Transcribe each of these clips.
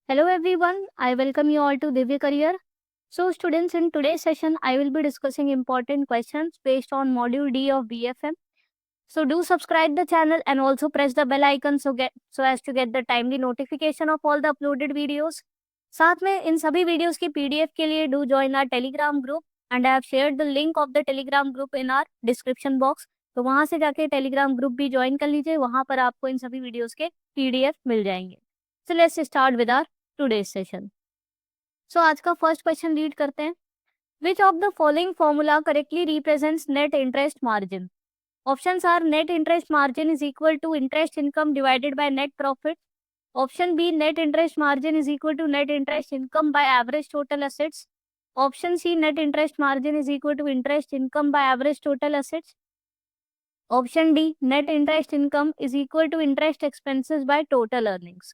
Hello everyone, I welcome you all to Divya Career. So students, in today's session, I will be discussing important questions based on Module D of BFM. So do subscribe the channel and also press the bell icon so as to get the timely notification of all the uploaded videos. साथ में इन सभी videos की PDF के लिए do join our Telegram group and I have shared the link of the Telegram group in our description box. तो वहां से जाके टेलीग्राम ग्रुप भी ज्वाइन कर लीजिए, वहां पर आपको इन सभी वीडियोस के पीडीएफ मिल जाएंगे। So let's start with our today's session. So आज का फर्स्ट क्वेश्चन रीड करते हैं। Which of the following formula correctly represents net interest margin? Options are net interest margin is equal to interest income divided by net profit. Option B net interest margin is equal to net interest income by average total assets. Option C net interest margin is equal to interest income by average total assets. Option D net interest income is equal to interest expenses by total earnings.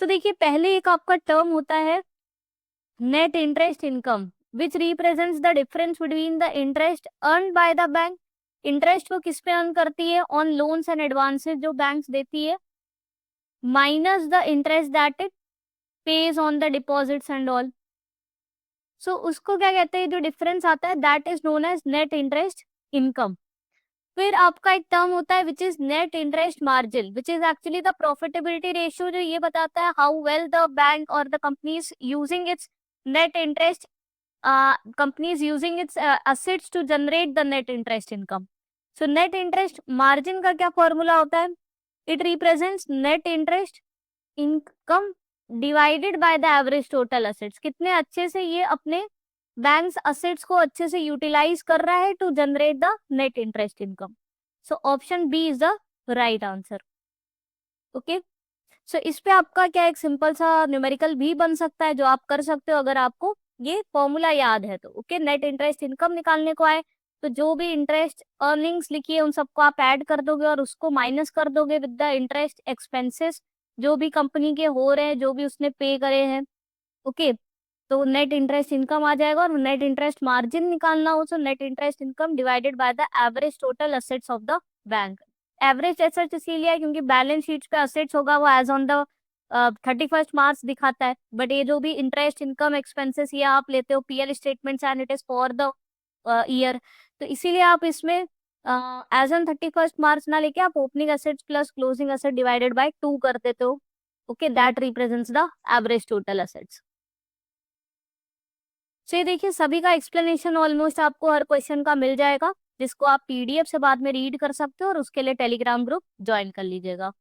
तो देखिए, पहले एक आपका term होता है net interest income which represents the difference between the interest earn by the bank. Interest वो किस पे अर्न करती है? ऑन लोन्स एंड एडवांसेस जो बैंक्स देती है, minus the interest that it pays on the deposits and all. So उसको क्या कहते हैं? जो डिफरेंस आता है that is known as net interest income. फिर आपका एक टर्म होता है which is net interest margin which is actually the profitability ratio, जो ये बताता है हाउ वेल द बैंक और the company is using its net interest companies using its assets to generate the net interest income. So net interest margin का क्या formula होता है? It represents net interest income divided by the average total assets. कितने अच्छे से ये अपने banks assets को अच्छे से यूटिलाइज कर रहा है to generate the net interest income. So option B is the right answer. Okay, so इस पे आपका क्या एक सिंपल सा न्यूमेरिकल भी बन सकता है जो आप कर सकते हो अगर आपको ये फॉर्मूला याद है तो। ओके, नेट इंटरेस्ट इनकम निकालने को आए तो जो भी इंटरेस्ट अर्निंग्स लिखी है उन सबको आप ऐड कर दोगे और उसको माइनस कर दोगे विद द इंटरेस्ट एक्सपेंसेस जो भी कंपनी के हो रहे हैं, जो भी उसने पे करे हैं। ओके, तो नेट इंटरेस्ट इनकम आ जाएगा। और नेट इंटरेस्ट मार्जिन निकालना हो तो net interest income divided by the average total assets of the bank. Average assets इसीलिए है क्योंकि बैलेंस शीट पे असेट्स होगा वो एज ऑन द 31 मार्च दिखाता है, बट ये जो भी इंटरेस्ट इनकम एक्सपेंसेस ये आप लेते हो PL statements and it is for the year, तो इसीलिए आप इसमें एज ऑन 31 मार्च ना लेके आप opening assets plus closing asset divided by 2 कर देते हो। Okay, that represents the average total assets. तो ये देखिए, सभी का एक्सप्लेनेशन ऑलमोस्ट आपको हर क्वेश्चन का मिल जाएगा जिसको आप पीडीएफ से बाद में रीड कर सकते हो और उसके लिए टेलीग्राम ग्रुप ज्वाइन कर लीजिएगा।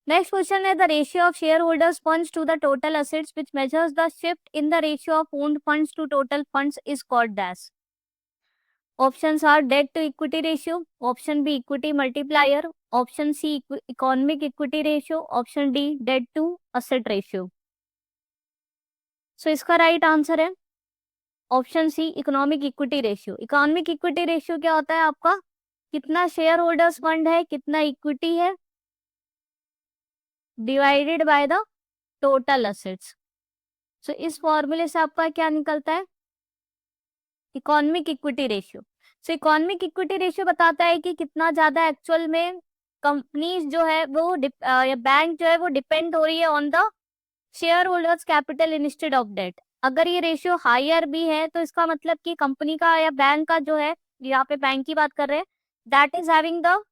नेक्स्ट क्वेश्चन है the ratio of share holders funds to the total assets which measures the shift in the ratio of owned funds to total funds is called dash. Options are debt to equity ratio, option B equity multiplier, option C economic equity ratio, option D debt to asset ratio. So इसका right answer है option C economic equity ratio. Economic equity ratio क्या होता है आपका? कितना share holders fund है, कितना equity है, divided by the total assets. So इस फॉर्मूले से आपका क्या निकलता है? Economic equity ratio. So economic equity ratio बताता है कि कितना ज्यादा एक्चुअल में कंपनीज जो है वो या बैंक जो है वो डिपेंड हो रही है on the shareholders capital instead of debt. अगर ये रेशियो हायर भी है तो इसका मतलब कि कंपनी का या बैंक का जो है, यहाँ पे बैंक की बात कर रहे हैं, that is having the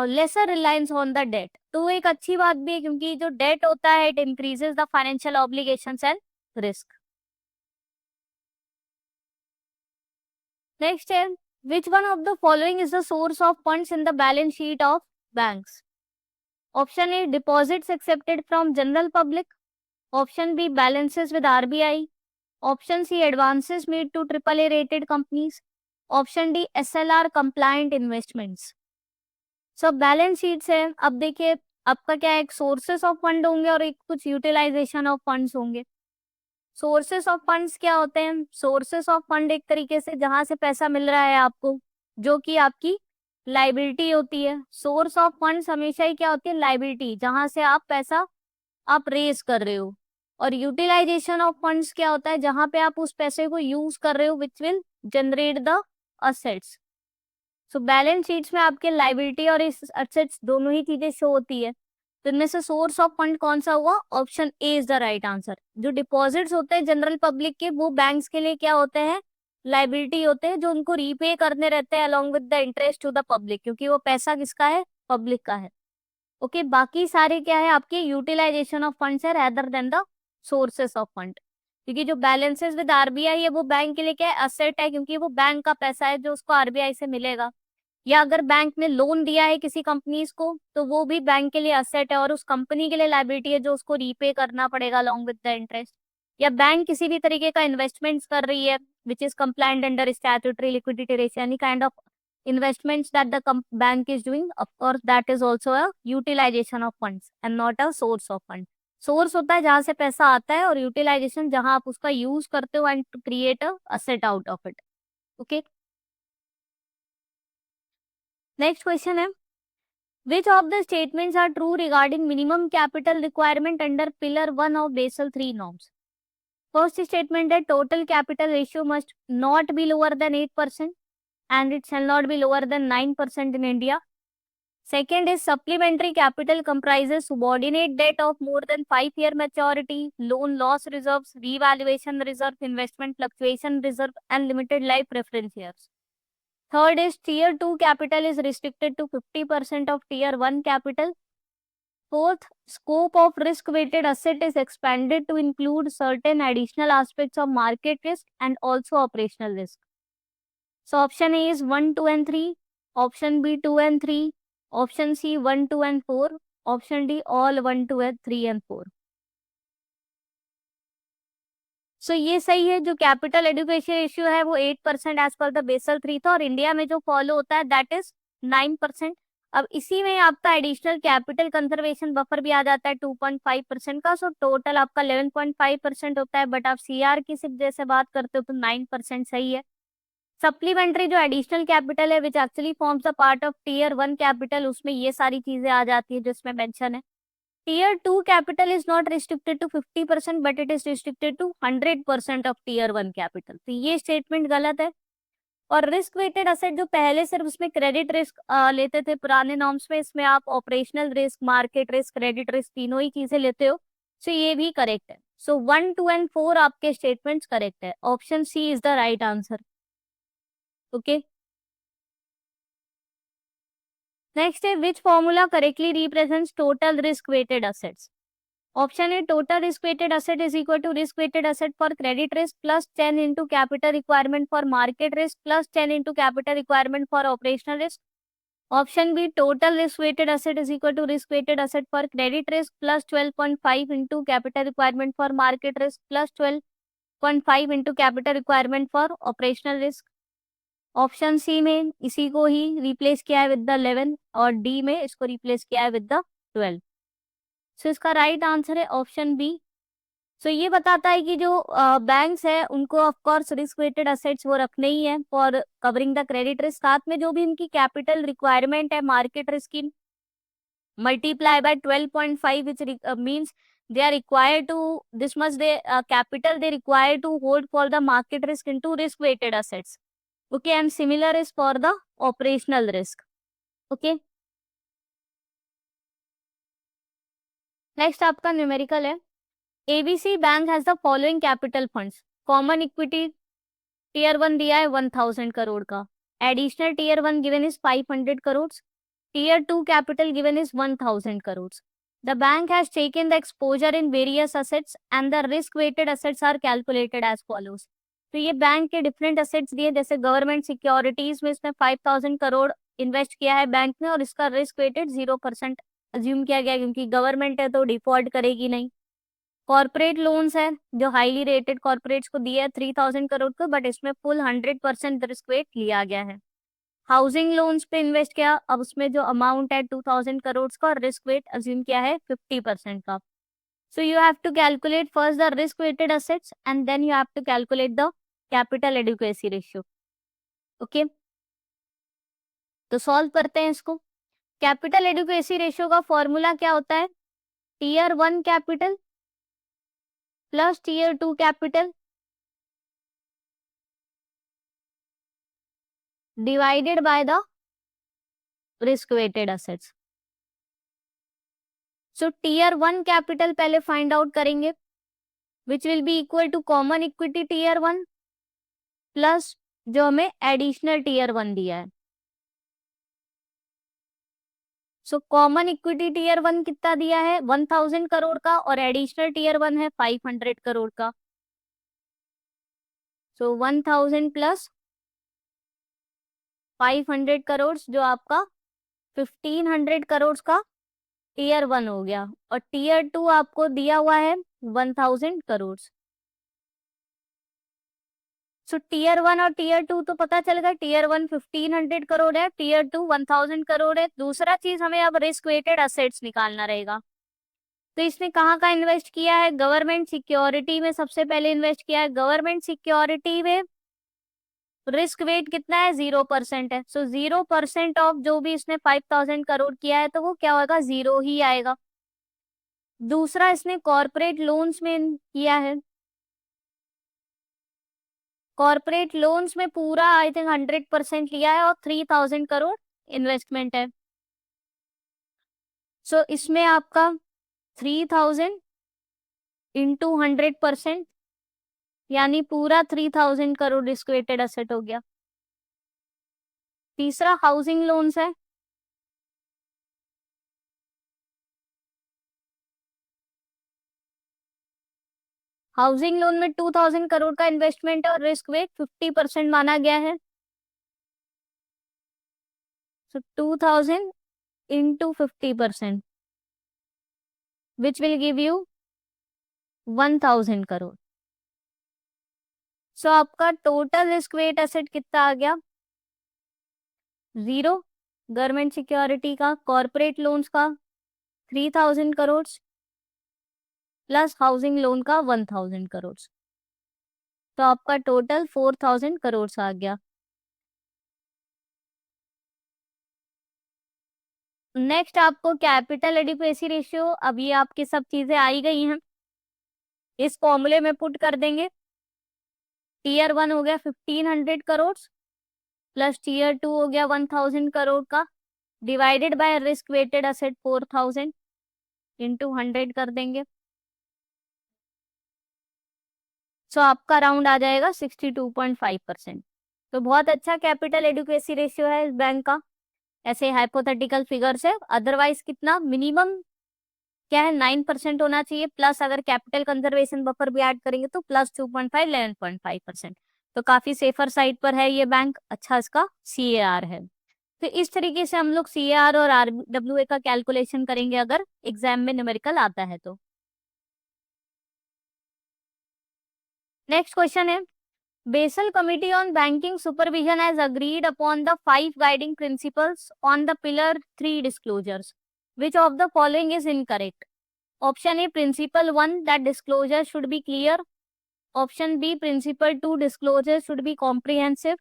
lesser reliance on the debt. तो एक अच्छी बात भी है क्योंकि जो डेट होता है it increases the financial obligations and risk. Next है which one of the following is the source of funds in the balance sheet of banks. Option A deposits accepted from general public, option B balances with RBI, option C advances made to triple A rated companies, option D SLR compliant investments. सब balance sheets है। अब देखिए, आपका क्या एक sources of fund होंगे और एक कुछ यूटिलाइजेशन ऑफ फंड्स होंगे। सोर्सेस ऑफ फंड्स क्या होते हैं? सोर्सेस ऑफ फंड एक तरीके से जहां से पैसा मिल रहा है आपको, जो कि आपकी लाइबिलिटी होती है। सोर्स ऑफ फंड्स हमेशा ही क्या होती है? लाइबिलिटी, जहां से आप पैसा आप रेज कर रहे हो। और यूटिलाइजेशन ऑफ फंड्स क्या होता है? जहां पे आप उस पैसे को यूज कर रहे हो which will generate the assets. So balance sheets में आपके लाइबिलिटी और इस असेट्स दोनों ही चीजें शो होती है। तो इनमें से सोर्स ऑफ फंड कौन सा हुआ? Option A is the right answer. जो डिपॉजिट्स होते हैं जनरल पब्लिक के, वो बैंक्स के लिए क्या होते हैं? लाइबिलिटी होते हैं, जो उनको रीपे करने रहते हैं along with the interest to the public, क्योंकि वो पैसा किसका है? पब्लिक का है। ओके, बाकी सारे क्या है आपके? यूटिलाइजेशन ऑफ फंड्स है rather than the sources of fund. क्योंकि जो बैलेंसेस विद आरबीआई है वो बैंक के लिए क्या है? असेट है, क्योंकि वो बैंक का पैसा है जो उसको आरबीआई से मिलेगा। या अगर बैंक ने लोन दिया है किसी कंपनीज को, तो वो भी बैंक के लिए असेट है और उस कंपनी के लिए लायबिलिटी है जो उसको रीपे करना पड़ेगा अलॉन्ग विद द इंटरेस्ट। या बैंक किसी भी तरीके का इन्वेस्टमेंट्स कर रही है which is compliant under statutory liquidity ratio, any kind of investments that the bank is doing, of course that is also a utilization of funds and not a source of fund. Source होता है जहां से पैसा आता है, और utilisation जहां आप उसका यूज करते हो and to create a asset out of it. Okay, next question है, which of the statements are true regarding minimum capital requirement under pillar 1 of Basel 3 norms? First statement है, total capital ratio must not be lower than 8% and it shall not be lower than 9% in India. Second is supplementary capital comprises subordinate debt of more than 5-year maturity, loan loss reserves, revaluation reserve, investment fluctuation reserve, and limited life preference shares. Third is tier 2 capital is restricted to 50% of tier 1 capital. Fourth, scope of risk weighted asset is expanded to include certain additional aspects of market risk and also operational risk. So option A is 1, 2 and 3, option B 2 and 3, option C 1, 2 and 4, option D all 1, 2 and 3 and 4. सो ये सही है। जो capital education ratio है वो 8% as per the basal 3 था, और India में जो फॉलो होता है दैट इज 9%। अब इसी में आपका एडिशनल कैपिटल कंजर्वेशन बफर भी आ जाता है 2.5% का, सो टोटल आपका 11.5% होता है। बट आप सीआर की सिर्फ जैसे बात करते हो तो 9% सही है। सप्लीमेंट्री जो एडिशनल कैपिटल है which actually forms the part of tier 1 capital, उसमें ये सारी चीजें आ जाती है जिसमें मेंशन है। Tier 2 capital is not restricted to 50% but it is restricted to 100% of tier 1 capital, तो ये स्टेटमेंट गलत है। और रिस्क वेटेड असेट जो पहले सिर्फ उसमें क्रेडिट रिस्क लेते थे पुराने नॉर्म्स में, इसमें आप operational risk, market risk, credit risk तीनों ही चीजें लेते हो, सो ये भी करेक्ट है। सो 1, 2 एंड 4 आपके स्टेटमेंट्स करेक्ट है। Option C is the right answer. Okay, next है, which formula correctly represents total risk weighted assets? Option A, total risk weighted asset is equal to risk weighted asset for credit risk plus 10 into capital requirement for market risk plus 10 into capital requirement for operational risk. Option B, total risk weighted asset is equal to risk weighted asset for credit risk plus 12.5 into capital requirement for market risk plus 12.5 into capital requirement for operational risk. Option C में इसी को ही replace किया है with the 11 और D में इसको replace किया है विद द 12। सो इसका राइट आंसर है ऑप्शन बी। सो ये बताता है कि जो बैंक्स है उनको of course risk weighted assets वो रखने ही है for covering the credit risk, साथ में जो भी इनकी कैपिटल रिक्वायरमेंट है मार्केट रिस्क की multiply by 12.5 which means they are required to this much they capital they require to hold for the market risk into risk weighted assets. Okay, and similar is for the operational risk. Okay, next आपका numerical है, ABC bank has the following capital funds. Common equity tier 1 दिया है 1000 करोड़ का, additional tier 1 given is 500 crore, tier 2 capital given is 1000 crore. The bank has taken the exposure in various assets and the risk weighted assets are calculated as follows. तो ये bank के different assets दिए, जैसे government securities में इसमें 5000 crore invest किया है bank ने, और इसका रिस्क वेटेड 0% अज्यूम किया गया क्योंकि गवर्नमेंट है तो डिफॉल्ट करेगी नहीं। कॉर्पोरेट लोन्स है जो हाईली रेटेड कॉर्पोरेट्स को दिया है 3000 करोड़ को, बट इसमें फुल 100% रिस्क वेट लिया गया है। हाउसिंग लोन्स पे इन्वेस्ट किया, अब उसमें जो अमाउंट है 2000 करोड़ का, और रिस्क वेट अज्यूम किया है 50% का। So you have to calculate first the risk weighted assets and then you have to calculate the capital adequacy ratio. Okay, तो सॉल्व करते हैं इसको। कैपिटल एडुकेसी रेशियो का फॉर्मूला क्या होता है? Tier 1 capital plus tier 2 capital divided by the risk weighted assets. So tier 1 capital पहले find out करेंगे, which will be equal to common equity tier 1 plus जो हमें एडिशनल टीयर 1 दिया है। सो कॉमन इक्विटी टीयर 1 कितना दिया है 1000 करोड़ का, और एडिशनल टीयर 1 है 500 करोड़ का। सो 1000 प्लस 500 करोड़ जो आपका 1500 करोड़ का टीयर 1 हो गया, और टीयर 2 आपको दिया हुआ है 1000 करोड़। सो टीयर 1 और टीयर 2 तो पता चलेगा, टीयर 1 1500 करोड़ है, टीयर 2 1000 करोड़ है। दूसरा चीज हमें अब रिस्क वेटेड असेट्स निकालना रहेगा। तो इसने कहाँ का इन्वेस्ट किया है, गवर्नमेंट सिक्योरिटी में सबसे पहले इन्वेस्ट किया है। गवर्नमेंट सिक्योरिटी में रिस्क वेट कितना है 0% है। सो 0% ऑफ जो भी इसने 5000 करोड़ किया है तो वो क्या होगा, 0 ही आएगा। दूसरा इसने कॉर्पोरेट लोन्स में किया है, कॉर्पोरेट लोन्स में पूरा आई थिंक 100% लिया है और 3000 करोड़ इन्वेस्टमेंट है। सो इसमें आपका 3000 इंटू 100% यानी पूरा 3000 करोड़ रिस्क वेटेड असेट हो गया। तीसरा हाउसिंग लोन्स है, हाउसिंग लोन में 2000 करोड़ का इन्वेस्टमेंट है और रिस्क वेट 50% माना गया है। So 2000 into 50% which will give you 1000 crore. So आपका टोटल रिस्क वेट एसेट कितना आ गया, 0, गवर्नमेंट सिक्योरिटी का, कॉर्पोरेट लोन्स का 3000 करोड़ प्लस हाउसिंग लोन का 1000 करोड़। तो आपका टोटल 4000 करोड़ आ गया। नेक्स्ट आपको कैपिटल एडिक्वेसी रेशियो, अब ये आपकी सब चीजें आई गई हैं, इस फॉर्मूले में पुट कर देंगे। टीयर 1 हो गया 1500 करोड़ प्लस टीयर 2 हो गया 1000 करोड़ का, divided by risk weighted asset 4000 into 100 कर देंगे। सो आपका राउंड आ जाएगा 62.5%। तो बहुत अच्छा कैपिटल एडिक्वेसी रेशियो है इस बैंक का। ऐसे हाइपोथेटिकल फिगर्स है, अदरवाइज कितना मिनिमम क्या है 9% होना चाहिए, प्लस अगर कैपिटल कंजर्वेशन बफर भी ऐड करेंगे तो प्लस 2.5 11.5%। तो काफी सेफर साइड पर है ये बैंक, अच्छा इसका CAR है। तो इस तरीके से हम लोग CAR और RWA का कैलकुलेशन करेंगे अगर एग्जाम में न्यूमेरिकल आता है तो। नेक्स्ट क्वेश्चन है, Basel Committee on Banking Supervision has agreed upon the 5 guiding principles on the Pillar 3 disclosures. Which of the following is incorrect? Option A, Principle 1 that disclosure should be clear. Option B, Principle 2 disclosure should be comprehensive.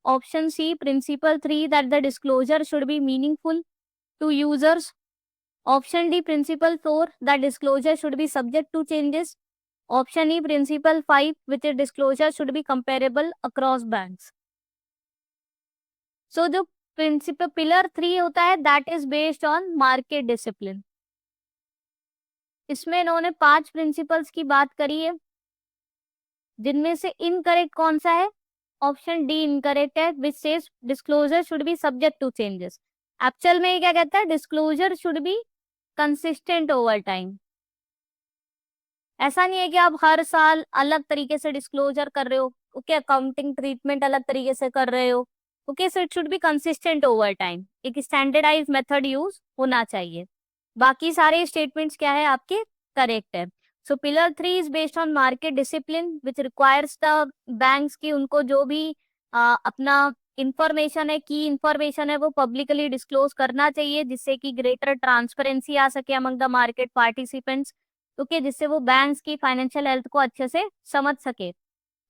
Option C, Principle 3 that the disclosure should be meaningful to users. Option D, Principle 4 that disclosure should be subject to changes. Option E, Principle 5 which is disclosure should be comparable across banks. So जो principal pillar 3 होता है that is based on market discipline. इसमें इन्होंने 5 principles की बात करी है, जिनमें से इनकरेक्ट कौन सा है, ऑप्शन डी इनकरेक्ट है, which says disclosure should be subject to changes. Actual में ये क्या कहता है, disclosure should be consistent over time. ऐसा नहीं है कि आप हर साल अलग तरीके से डिस्क्लोजर कर रहे हो, ओके, अकाउंटिंग ट्रीटमेंट अलग तरीके से कर रहे हो, okay, so it should be consistent over time, एक स्टैंडर्डाइज मेथड यूज होना चाहिए। बाकी सारे स्टेटमेंट्स क्या है आपके करेक्ट है। So pillar 3 is based on market discipline which requires the banks की उनको जो भी अपना इंफॉर्मेशन है, की इंफॉर्मेशन है, वो पब्लिकली डिस्क्लोज करना चाहिए, जिससे कि ग्रेटर ट्रांसपेरेंसी आ सके among the market participants, okay, जिससे वो बैंक्स की फाइनेंशियल हेल्थ को अच्छे से समझ सके।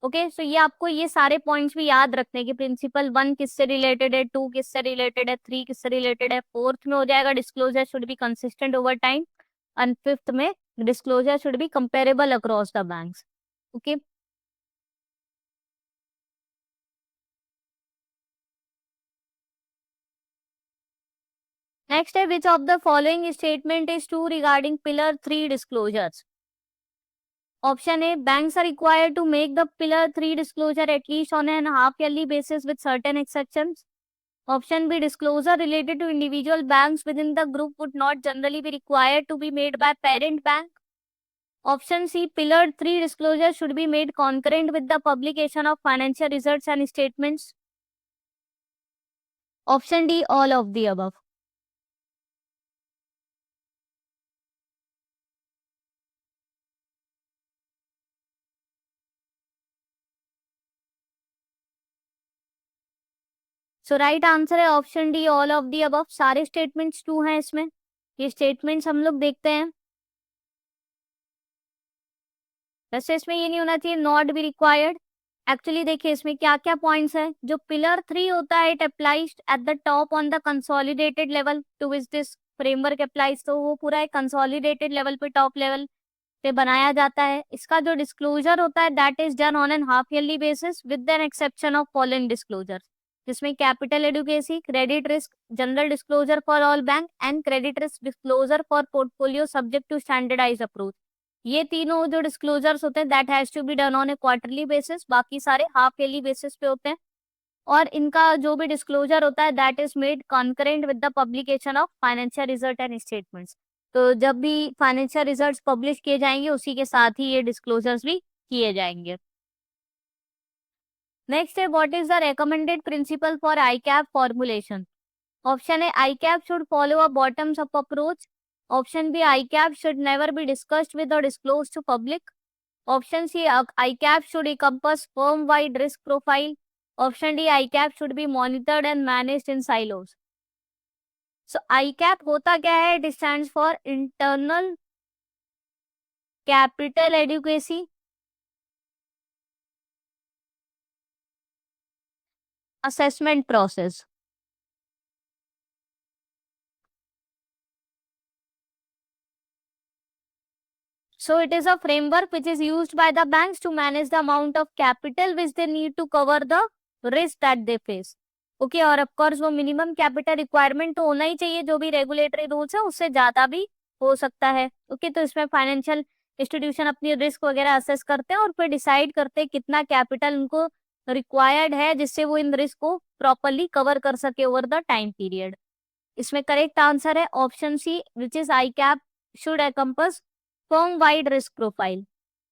ओके, सो ये आपको ये सारे पॉइंट्स भी याद रखने की, प्रिंसिपल 1 किससे रिलेटेड है, 2 किससे रिलेटेड है, 3 किससे रिलेटेड है, 4th में हो जाएगा disclosure should be consistent over time, and 5th में disclosure should be comparable across the banks. Okay, next है which of the following statement is true regarding pillar 3 disclosures. Option A, banks are required to make the pillar 3 disclosure at least on an half yearly basis with certain exceptions. Option B, disclosure related to individual banks within the group would not generally be required to be made by parent bank. Option C, pillar 3 disclosure should be made concurrent with the publication of financial results and statements. Option D, all of the above. So right answer है option D, all of the above. सारे statements true हैं इसमें. ये statements हम लोग देखते हैं. वैसे इसमें ये नहीं होना चाहिए नॉट बी रिक्वायर्ड. एक्चुअली देखिए इसमें क्या क्या पॉइंट्स है. जो पिलर 3 होता है it applies at the top on the consolidated level to which this framework applies. तो वो पूरा एक कंसोलिडेटेड लेवल पे, टॉप लेवल पे बनाया जाता है. इसका जो डिस्क्लोजर होता है that is done on an half yearly basis with an exception of following disclosure, जिसमें capital adequacy, credit risk, general disclosure for all bank and credit risk disclosure for portfolio subject to standardise approach. ये तीनों जो disclosures होते हैं that has to be done on a quarterly basis. बाकी सारे half yearly basis पे होते हैं. और इनका जो भी डिस्क्लोजर होता है that is made concurrent with the publication of financial result and statements. तो जब भी फाइनेंशियल रिजल्ट्स पब्लिश किए जाएंगे उसी के साथ ही ये डिस्क्लोजर्स भी किए जाएंगे. नेक्स्ट है what is the recommended principle for ICAP formulation. Option A, ICAP should follow a bottoms up approach. Option B, ICAP should never be discussed with or disclosed to public. Option C, ICAP should encompass firm-wide risk profile. Option D, ICAP should be monitored and managed in silos. So ICAP होता क्या है? It stands for Internal Capital Adequacy Assessment Process. So it is a framework which is used by the banks to manage the amount of capital which they need to cover the risk that they face. Okay, और of course वो minimum capital requirement तो होना ही चाहिए. जो भी regulatory rules है उससे ज्यादा भी हो सकता है. ओके, तो इसमें फाइनेंशियल इंस्टीट्यूशन अपनी रिस्क वगैरह असेस करते हैं और फिर डिसाइड करते हैं कितना कैपिटल उनको रिक्वायर्ड है जिससे वो इन रिस्क को प्रॉपरली कवर कर सके ओवर द टाइम पीरियड. इसमें करेक्ट आंसर है option C, which is ICAP should encompass firm wide risk profile.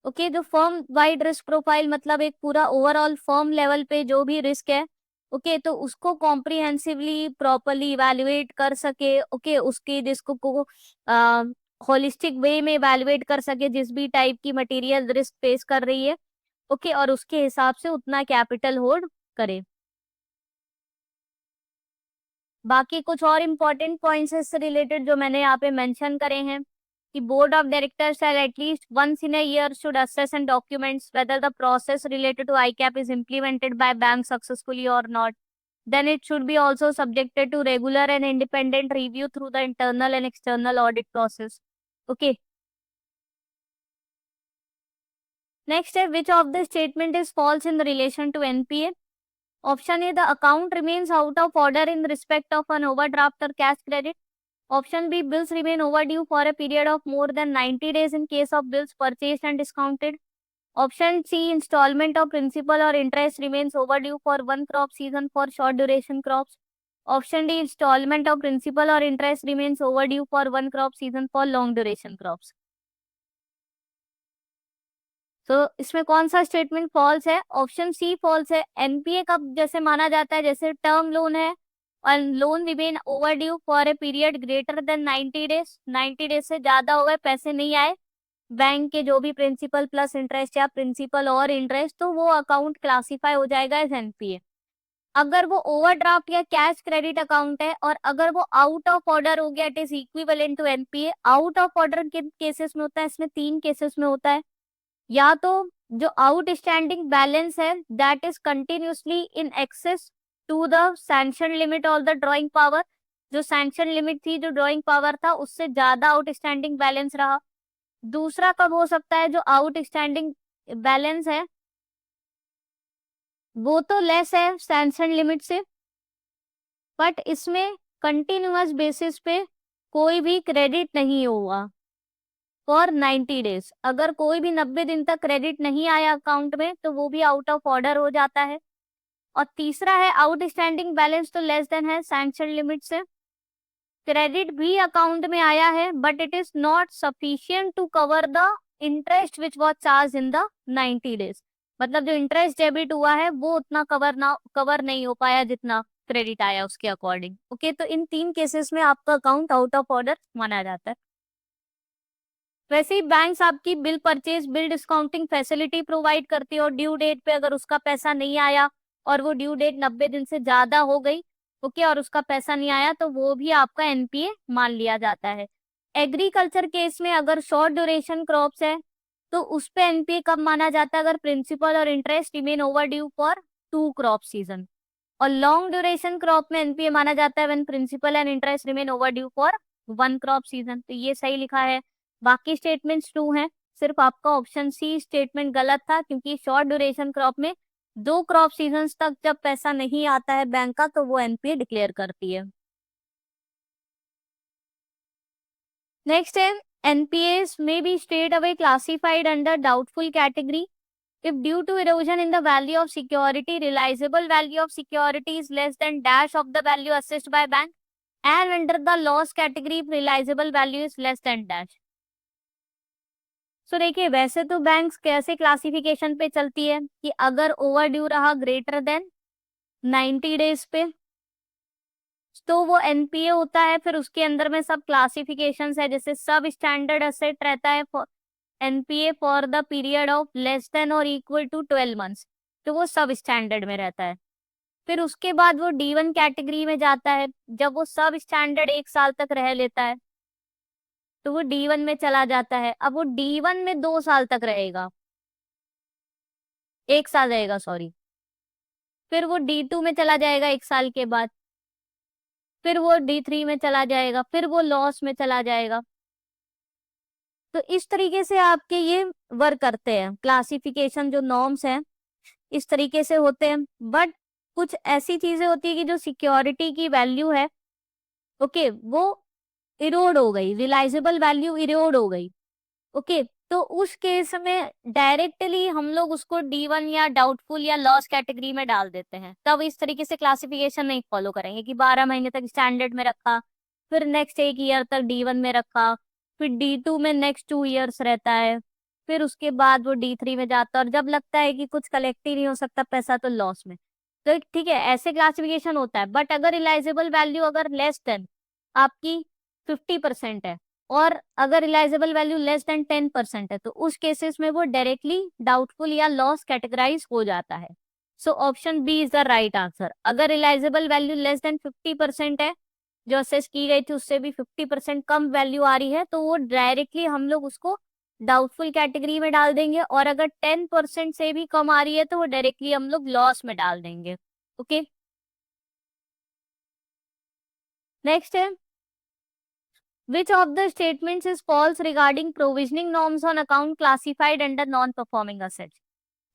Okay, जो फर्म वाइड रिस्क प्रोफाइल मतलब एक पूरा ओवरऑल फर्म लेवल पे जो भी रिस्क है, ओके, तो उसको कॉम्प्रिहेंसिवली प्रॉपरली इवैल्यूएट कर सके. ओके, उसके रिस्क को होलिस्टिक वे में इवैल्यूएट कर सके जिस भी टाइप की मटेरियल रिस्क फेस कर रही है. ओके, और उसके हिसाब से उतना कैपिटल होल्ड करे. बाकी कुछ और इम्पोर्टेंट पॉइंट्स इससे रिलेटेड जो मैंने यहाँ पे मेंशन करे हैं कि board of directors shall at least once in a year should assess and documents whether the process related to ICAP is implemented by bank successfully or not. Then it should be also subjected to regular and independent review through the internal and external audit process. Okay. Next is which of the statement is false in relation to NPA? Option A, the account remains out of order in respect of an overdraft or cash credit. Option B, bills remain overdue for a period of more than 90 days in case of bills purchased and discounted. Option C, installment of principal or interest remains overdue for one crop season for short duration crops. Option D, installment of principal or interest remains overdue for one crop season for long duration crops. तो इसमें कौन सा statement false है? Option सी false है. NPA कब जैसे माना जाता है? जैसे टर्म लोन है और loan remain overdue for a period greater than 90 days. 90 days से ज्यादा हो गए, पैसे नहीं आए बैंक के, जो भी प्रिंसिपल प्लस इंटरेस्ट या प्रिंसिपल और इंटरेस्ट, तो वो अकाउंट क्लासीफाई हो जाएगा एज एनपीए. अगर वो ओवरड्राफ्ट या कैश क्रेडिट अकाउंट है और अगर वो आउट ऑफ ऑर्डर हो गया, it is equivalent to NPA. Out of order किन केसेस में होता है? इसमें 3 केसेस में होता है. या तो जो आउटस्टैंडिंग बैलेंस है that is continuously in excess to the sanction limit और द ड्रॉइंग पावर. जो सैंक्शन लिमिट थी, जो ड्रॉइंग पावर था, उससे ज्यादा आउटस्टैंडिंग बैलेंस रहा. दूसरा कब हो सकता है? जो आउटस्टैंडिंग बैलेंस है वो तो लेस है सैंक्शन लिमिट से, बट इसमें कंटिन्यूअस बेसिस पे कोई भी क्रेडिट नहीं हुआ फॉर 90 डेज, अगर कोई भी 90 दिन तक क्रेडिट नहीं आया अकाउंट में तो वो भी आउट ऑफ ऑर्डर हो जाता है। और तीसरा है आउटस्टैंडिंग बैलेंस तो लेस देन है सैंक्शन लिमिट से। क्रेडिट भी अकाउंट में आया है but it is not sufficient to cover the interest which was charged in the 90 days, मतलब जो इंटरेस्ट डेबिट हुआ है वो उतना कवर नहीं हो पाया जितना क्रेडिट आया उसके अकॉर्डिंग। ओके, तो इन 3 केसेस में आपका अकाउंट आउट ऑफ ऑर्डर माना जाता है। वैसे ही बैंक्स आपकी bill purchase bill discounting facility provide करती है और ड्यू डेट पे अगर उसका पैसा नहीं आया और वो ड्यू डेट 90 दिन से ज्यादा हो गई, ओके, और उसका पैसा नहीं आया तो वो भी आपका एनपीए मान लिया जाता है। एग्रीकल्चर केस में अगर शॉर्ट ड्यूरेशन क्रॉप्स है तो उस पे एनपीए कब माना जाता है, अगर प्रिंसिपल और interest remain overdue for 2 crop season. और लॉन्ग ड्यूरेशन क्रॉप में एनपीए माना जाता है when principal and interest remain overdue for 1 crop season. तो ये सही लिखा है, बाकी स्टेटमेंट्स ट्रू हैं, सिर्फ आपका ऑप्शन सी स्टेटमेंट गलत था क्योंकि शॉर्ट ड्यूरेशन क्रॉप में 2 क्रॉप सीजन्स तक जब पैसा नहीं आता है बैंक का तो वो एनपीए डिक्लेयर करती है। नेक्स्ट है एनपीएस में be straight away classified under doubtful category if due to erosion in the value of security realizable value of security is less than dash of the value assessed by bank and under the loss category if realizable value is less than dash। सो देखिए वैसे तो banks कैसे classification पे चलती है कि अगर over due रहा ग्रेटर देन 90 डेज पे तो वो एनपीए होता है, फिर उसके अंदर में सब क्लासिफिकेशन है, जैसे सब स्टैंडर्ड असेट रहता है NPA for the period of less than और इक्वल टू 12 मंथ्स, तो वो सब स्टैंडर्ड में रहता है। फिर उसके बाद वो D1 कैटेगरी में जाता है, जब वो सब स्टैंडर्ड 1 साल तक रह लेता है तो वो D1 में चला जाता है। अब वो D1 में 2 साल तक रहेगा, 1 साल रहेगा सॉरी, फिर वो D2 में चला जाएगा 1 साल के बाद, फिर वो D3 में चला जाएगा, फिर वो लॉस में चला जाएगा। तो इस तरीके से आपके ये वर्क करते हैं, क्लासिफिकेशन जो नॉर्म्स हैं इस तरीके से होते हैं। बट कुछ ऐसी चीजें होती है कि जो सिक्योरिटी की वैल्यू है, ओके, वो इरोड हो गई, रिलाइजेबल वैल्यू इरोड हो गई, ओके, तो उस केस में डायरेक्टली हम लोग उसको D1 या डाउटफुल या लॉस कैटेगरी में डाल देते हैं। तब इस तरीके से क्लासिफिकेशन नहीं फॉलो करेंगे कि 12 महीने तक स्टैंडर्ड में रखा, फिर नेक्स्ट 1 ईयर तक D1 में रखा, फिर D2 में नेक्स्ट 2 ईयर्स रहता है, फिर उसके बाद वो D3 में जाता है और जब लगता है कि कुछ कलेक्ट ही नहीं हो सकता पैसा तो लॉस में। तो ठीक है, ऐसे क्लासिफिकेशन होता है। बट अगर रिलाइजेबल वैल्यू अगर लेस देन आपकी 50% है और अगर रिलाइजेबल वैल्यू लेस देन 10% है तो उस केसेस में वो डायरेक्टली डाउटफुल या लॉस कैटेगराइज हो जाता है। So option B is the right answer. अगर रिलाइजेबल वैल्यू लेस देन 50% है, जो असेस की गई थी उससे भी 50% कम वैल्यू आ रही है, तो वो डायरेक्टली हम लोग उसको डाउटफुल कैटेगरी में डाल देंगे, और अगर 10% से भी कम आ रही है तो वो डायरेक्टली हम लोग लॉस में डाल देंगे। ओके, नेक्स्ट है which of the statements is false regarding provisioning norms on account classified under non-performing assets?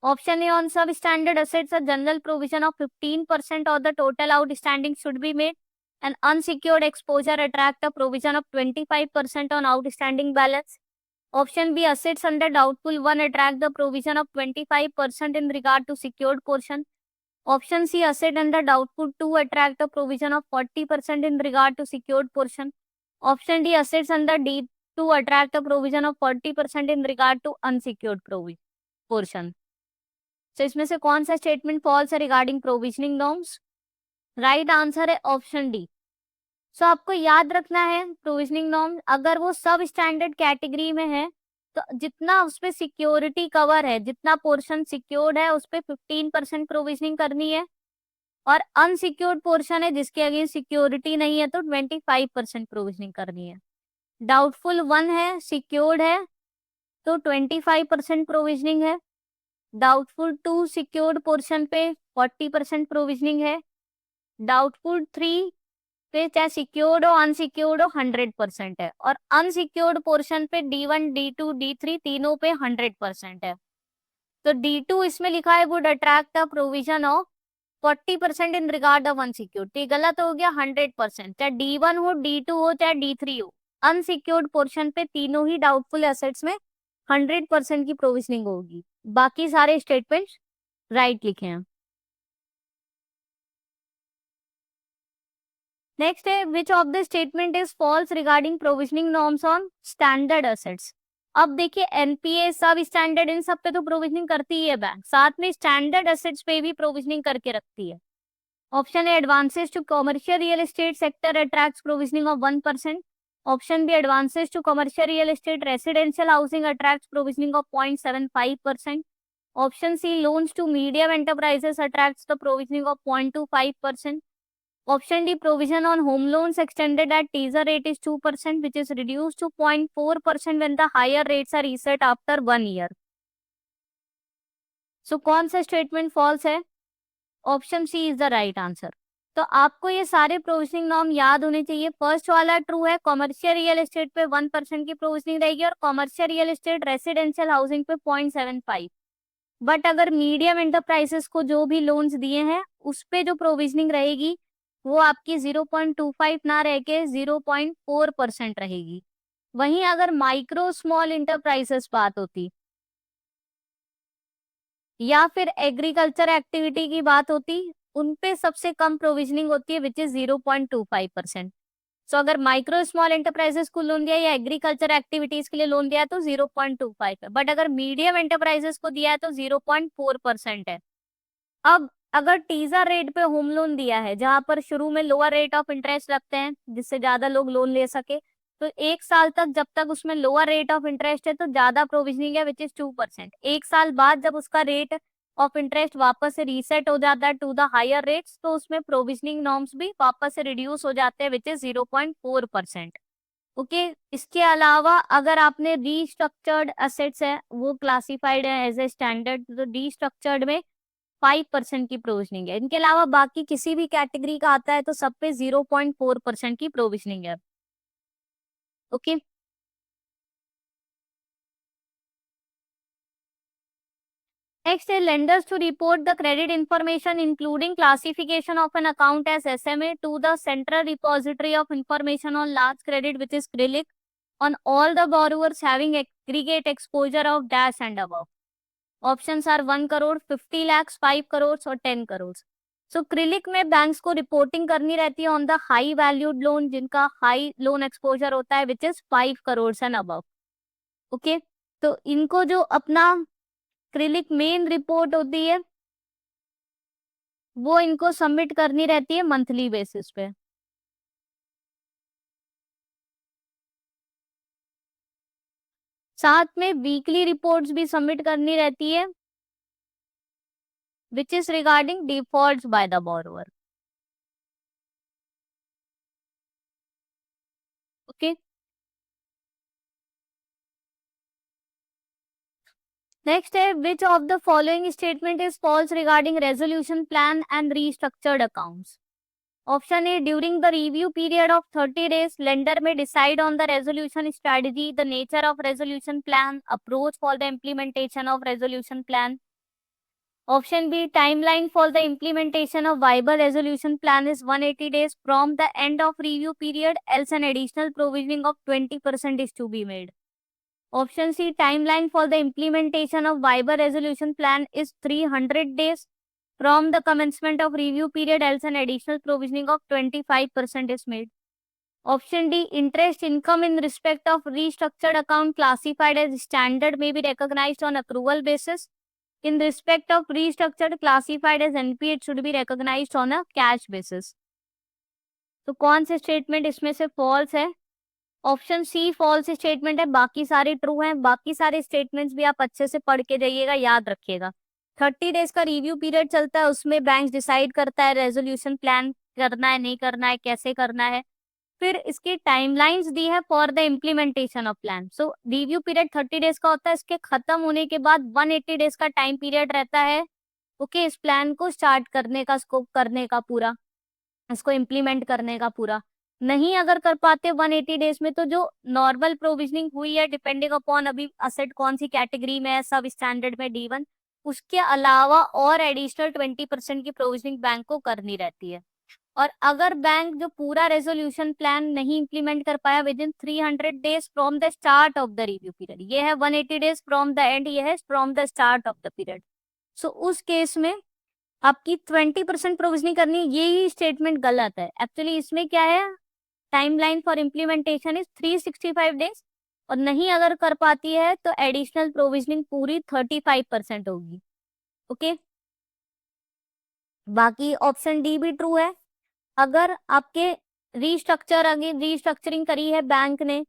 Option A, on substandard assets, a general provision of 15% of the total outstanding should be made. An unsecured exposure attract a provision of 25% on outstanding balance. Option B, assets under doubtful 1 attract the provision of 25% in regard to secured portion. Option C, asset under doubtful 2 attract a provision of 40% in regard to secured portion. Option D, assets under D2 attract a provision of 40% in regard to unsecured portion. तो इसमें से कौन सा statement false है regarding provisioning norms? Right answer है option D. सो आपको याद रखना है प्रोविजनिंग नॉर्म अगर वो सब स्टैंडर्ड कैटेगरी में है तो जितना उसपे सिक्योरिटी कवर है, जितना पोर्शन सिक्योर्ड है उस पे 15% प्रोविजनिंग करनी है, और अनसिक्योर्ड पोर्शन है जिसके अगेंस्ट सिक्योरिटी नहीं है तो 25% प्रोविजनिंग करनी है। डाउटफुल 1 है, सिक्योर्ड है तो 25% प्रोविजनिंग है। डाउटफुल 2 सिक्योर्ड पोर्शन पे 40% प्रोविजनिंग है। डाउटफुल 3 पे चाहे सिक्योर्ड हो अनसिक्योर्ड हो 100% है, और अनसिक्योर्ड पोर्शन पे D1 D2 D3 तीनों पे 100% है। तो D2 इसमें लिखा है would attract the provision of 40% in regard of unsecured, तो गलत हो गया 100%, चाहे D1 हो, D2 हो, चाहे D3 हो, अनसिक्योर्ड पोर्शन पे तीनों ही डाउटफुल एसेट्स में 100% की प्रोविजनिंग होगी। बाकी सारे स्टेटमेंट्स राइट लिखे हैं। नेक्स्ट है which of the statement is false regarding provisioning norms on standard assets. अब देखिए एनपीए सब स्टैंडर्ड इन सब पे तो प्रोविजनिंग करती ही है बैंक, साथ में स्टैंडर्ड एसेट्स पे भी प्रोविजनिंग करके रखती है। Option A advances to commercial real estate sector attracts provisioning of 1%। Option B advances to commercial real estate residential housing attracts provisioning of 0.75%। Option C loans to medium enterprises attracts the provisioning of 0.25%। Option D, provision on home loans extended at teaser rate is 2%, which is reduced to 0.4% when the higher rates are reset after 1 year. So, कौन सा statement false है? Option C is the right answer. तो आपको ये सारे provisioning norm याद होने चाहिए। फर्स्ट वाला ट्रू है, कॉमर्शियल रियल एस्टेट पे 1% की प्रोविजनिंग रहेगी और commercial real estate residential housing पे 0.75। बट अगर मीडियम एंटरप्राइजेस को जो भी लोन्स दिए हैं उस पे जो प्रोविजनिंग रहेगी वो आपकी 0.25 ना रह के 0.4% रहेगी। वहीं अगर माइक्रो स्मॉल इंटरप्राइजेस बात होती या फिर एग्रीकल्चर एक्टिविटी की बात होती, उनपे सबसे कम प्रोविजनिंग होती है विच इज 0.25%। सो अगर माइक्रो स्मॉल एंटरप्राइजेस को लोन दिया या एग्रीकल्चर एक्टिविटीज के लिए लोन दिया तो 0.25 है, बट अगर मीडियम एंटरप्राइजेस को दिया है तो 0.4% है। अब अगर टीजर रेट पे होम लोन दिया है जहां पर शुरू में लोअर रेट ऑफ इंटरेस्ट रखते हैं जिससे ज्यादा लोग लोन ले सके, तो 1 साल तक जब तक उसमें लोअर रेट ऑफ इंटरेस्ट है तो ज्यादा प्रोविजनिंग है विच इज 2%। 1 साल बाद जब उसका रेट ऑफ इंटरेस्ट वापस से रीसेट हो जाता है टू द हायर रेट्स, तो उसमें प्रोविजनिंग नॉर्म्स भी वापस से रिड्यूस हो जाते हैं विच इज 0.4%। ओके, इसके अलावा अगर आपने रीस्ट्रक्चर्ड एसेट्स है वो क्लासिफाइड है एज ए स्टैंडर्ड, तो रीस्ट्रक्चर्ड में 5% की प्रोविजनिंग है। इनके अलावा बाकी किसी भी कैटेगरी का आता है तो सब पे 0.4% की प्रोविजनिंग है। ओके, नेक्स्ट है lenders to report the credit information including classification of an account as SMA to the central repository of information on large credit which is क्रिलिक on all the borrowers having aggregate exposure of dash and above. Options are 1 crore, 50 lakhs, 5 crore और 10 करोड़। सो क्रिलिक में banks को reporting करनी रहती है on the high valued loan जिनका high loan exposure होता है which is 5 crore and above. Okay, तो इनको जो अपना क्रिलिक मेन रिपोर्ट होती है वो इनको सबमिट करनी रहती है मंथली बेसिस पे। साथ में वीकली रिपोर्ट्स भी सबमिट करनी रहती है which is regarding defaults by the borrower. Okay. Next है which of the following statement is false regarding resolution plan and restructured accounts. Option A, during the review period of 30 days, lender may decide on the resolution strategy, the nature of resolution plan, approach for the implementation of resolution plan. Option B, timeline for the implementation of viable resolution plan is 180 days from the end of review period, else an additional provisioning of 20% is to be made. Option C, timeline for the implementation of viable resolution plan is 300 days from the commencement of review period, else an additional provisioning of 25% is made. Option D, interest income in respect of restructured account classified as standard may be recognized on accrual basis. In respect of restructured classified as NPA, it should be recognized on a cash basis. तो कौन से statement इसमें से false है? Option सी false statement है, बाकी सारे true हैं। बाकी सारे स्टेटमेंट्स भी आप अच्छे से पढ़ के जाइएगा, याद रखिएगा। 30 डेज का रिव्यू पीरियड चलता है, उसमें बैंक डिसाइड करता है रेजोल्यूशन प्लान करना है नहीं करना है, कैसे करना है। फिर इसकी टाइमलाइंस दी है for the implementation of plan. So review period 30 days का होता है, इसके खत्म होने के बाद 180 डेज का टाइम पीरियड रहता है ओके इस प्लान को स्टार्ट करने का, स्कोप करने का पूरा, इसको इम्प्लीमेंट करने का पूरा। नहीं अगर कर पाते 180 डेज में तो जो नॉर्मल प्रोविजनिंग हुई है डिपेंडिंग अपॉन अभी असेट कौन सी कैटेगरी में है, सब स्टैंडर्ड में D1, उसके अलावा और एडिशनल 20% की प्रोविजनिंग बैंक को करनी रहती है। और अगर बैंक जो पूरा रेजोल्यूशन प्लान नहीं इंप्लीमेंट कर पाया within 300 days from the start of the review period, ये है 180 डेज फ्रॉम द एंड, ये है from the start of the period. So उस केस में आपकी 20% प्रोविजनिंग करनी है। यही स्टेटमेंट गलत है। एक्चुअली इसमें क्या है, timeline for implementation is 365 days, और नहीं अगर कर पाती है तो एडिशनल प्रोविजनिंग पूरी 35% होगी। ओके, बाकी ऑप्शन डी भी ट्रू है। अगर आपके रीस्ट्रक्चरिंग करी है बैंक ने,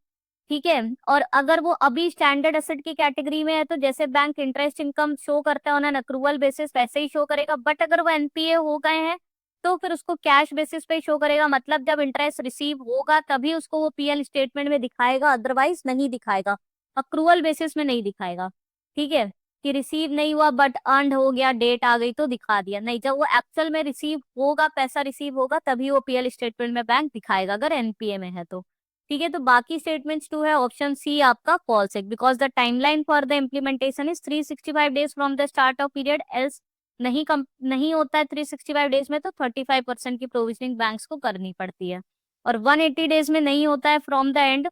ठीक है, और अगर वो अभी स्टैंडर्ड एसेट की कैटेगरी में है तो जैसे बैंक इंटरेस्ट इनकम शो करता है ऑन एन अक्रूवल बेसिस वैसे ही शो करेगा। बट अगर वो एनपीए हो गए हैं तो फिर उसको कैश बेसिस पे शो करेगा, मतलब जब इंटरेस्ट रिसीव होगा तभी उसको वो पीएल स्टेटमेंट में दिखाएगा, अदरवाइज नहीं दिखाएगा, अक्रूवल बेसिस में नहीं दिखाएगा। ठीक है, कि रिसीव नहीं हुआ बट अर्नड हो गया, डेट आ गई तो दिखा दिया, नहीं, जब वो एक्चुअल में रिसीव होगा, पैसा रिसीव होगा तभी वो पीएल स्टेटमेंट में बैंक दिखाएगा अगर एनपीए में है तो। ठीक है, तो बाकी स्टेटमेंट्स टू है, ऑप्शन सी आपका फॉल्स है, because the timeline for the implementation is 365 days from the start of period, else नहीं होता है 365 डेज में तो 35% की प्रोविजनिंग बैंक्स को करनी पड़ती है, और 180 डेज में नहीं होता है फ्रॉम द एंड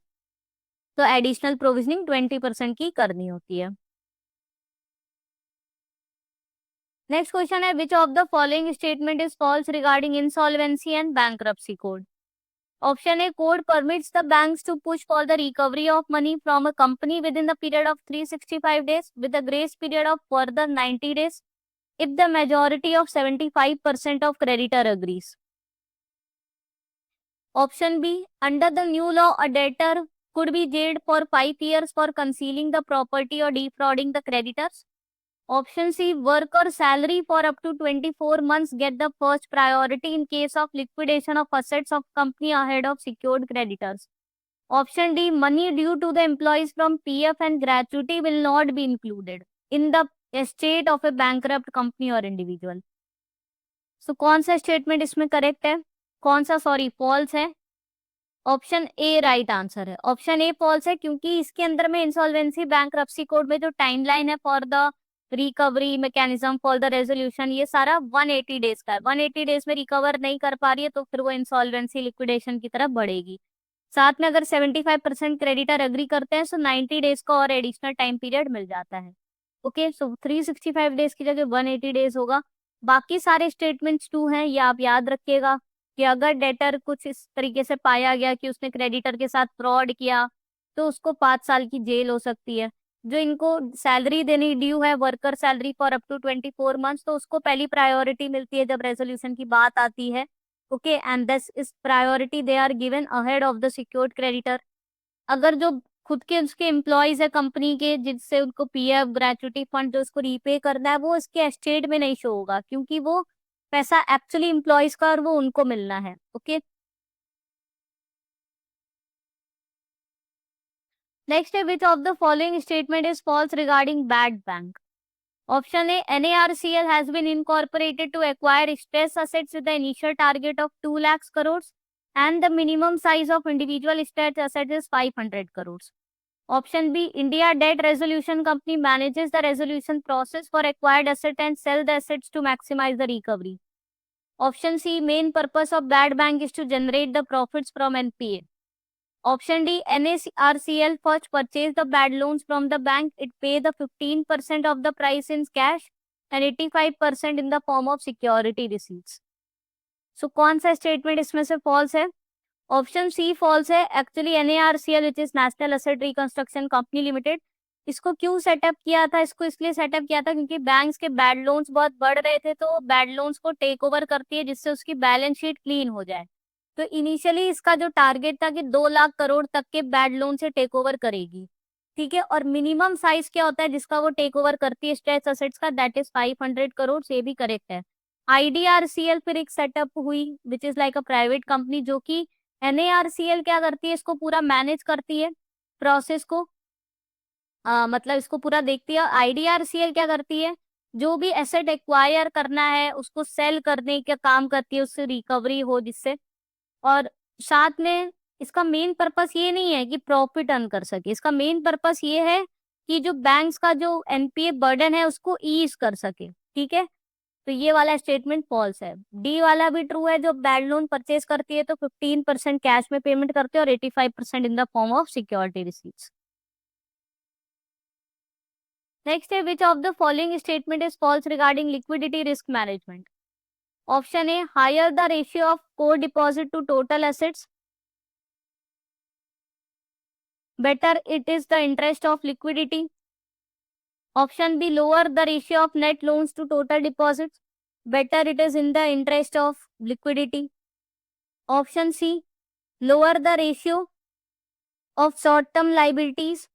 तो एडिशनल प्रोविजनिंग 20% की करनी होती है। नेक्स्ट क्वेश्चन है, which of the following statement is false regarding insolvency and bankruptcy code. Option A, code permits the banks to push for the recovery of money from a company within the period of 365 days with a grace period of further 90 days if the majority of 75% of creditor agrees. Option B, under the new law, a debtor could be jailed for 5 years for concealing the property or defrauding the creditors. Option C, worker salary for up to 24 months get the first priority in case of liquidation of assets of company ahead of secured creditors. Option D, money due to the employees from PF and gratuity will not be included in the estate of a bankrupt company or individual. So कौन सा statement इसमें correct है, कौन सा sorry false है? Option ए right answer है। Option ए false है क्योंकि इसके अंदर में इंसॉल्वेंसी बैंक्रप्सी कोड में जो टाइमलाइन है for the recovery mechanism for the resolution, ये सारा 180 डेज का है। 180 डेज में रिकवर नहीं कर पा रही है तो फिर वो इंसॉल्वेंसी लिक्विडेशन की तरफ बढ़ेगी। साथ में अगर 75% क्रेडिटर एग्री करते हैं तो 90 डेज का और एडिशनल टाइम पीरियड मिल जाता है। ओके, सो 365 डेज की जगह 180 डेज होगा। बाकी सारे स्टेटमेंट्स टू हैं, ये आप याद रखिएगा कि अगर डेटर कुछ इस तरीके से पाया गया कि उसने क्रेडिटर के साथ फ्रॉड किया तो उसको 5 साल की जेल हो सकती है। जो इनको सैलरी देनी ड्यू है, worker salary for up to 24 months, तो उसको पहली प्रायोरिटी मिलती है जब रेजोल्यूशन की बात आती है। Okay, and this is priority they are given ahead of the secured creditor. अगर जो खुद के उसके एम्प्लॉयज है कंपनी के जिससे उनको पीएफ ग्रेचुटी फंड जो उसको रीपे करना है वो उसके एस्टेट में नहीं शो होगा क्योंकि वो पैसा एक्चुअली एम्प्लॉयज का और वो उनको मिलना है। ओके, नेक्स्ट है, which of the following statement is false regarding bad bank. Option A, NARCL has been incorporated to acquire stress assets with the initial target of 2 lakhs crores and the minimum size of individual stress assets is 500 crores. Option B, India Debt Resolution Company manages the resolution process for acquired asset and sell the assets to maximize the recovery. Option C, main purpose of bad bank is to generate the profits from NPA. Option D, NARCL first purchase the bad loans from the bank. It pay the 15% of the price in cash and 85% in the form of security receipts. So कौन सा statement इसमें से false है? Option सी false है। Actually NARCL which is national asset reconstruction company limited, इसको क्यों setup किया था? इसको इसलिए सेटअप किया था क्योंकि बैंक्स के बैड लोन्स बहुत बढ़ रहे थे तो बैड लोन्स को टेक ओवर करती है जिससे उसकी बैलेंस शीट क्लीन हो जाए। तो इनिशियली इसका जो टारगेट था कि 2 लाख करोड़ तक के बैड लोन से टेक ओवर करेगी। ठीक है, और मिनिमम साइज क्या होता है जिसका वो टेक ओवर करती है स्ट्रेस एसेट्स का, दैट इज 500 करोड़। ये भी करेक्ट है। IDRCL फिर एक सेटअप हुई which is like a private company जो कि NARCL क्या करती है, इसको पूरा मैनेज करती है प्रोसेस को, मतलब इसको पूरा देखती है। IDRCL क्या करती है, जो भी एसेट एक्वायर करना है उसको सेल करने का काम करती है, उससे रिकवरी हो जिससे, और साथ में इसका मेन पर्पस ये नहीं है कि प्रॉफिट अर्न कर सके, इसका मेन पर्पस ये है कि जो बैंक्स का जो एनपीए बर्डन है उसको ईज कर सके। ठीक है, तो ये वाला स्टेटमेंट फॉल्स है। डी वाला भी ट्रू है, जो बैड लोन परचेज करती है तो 15% कैश में पेमेंट करते हैं और 85% in the form of security receipts. Next है, which of the following statement is false regarding liquidity risk management? Option A, higher the ratio of core deposit to total assets, better it is the interest of liquidity. Option B, lower the ratio of net loans to total deposits, better it is in the interest of liquidity. Option C, lower the ratio of short-term liabilities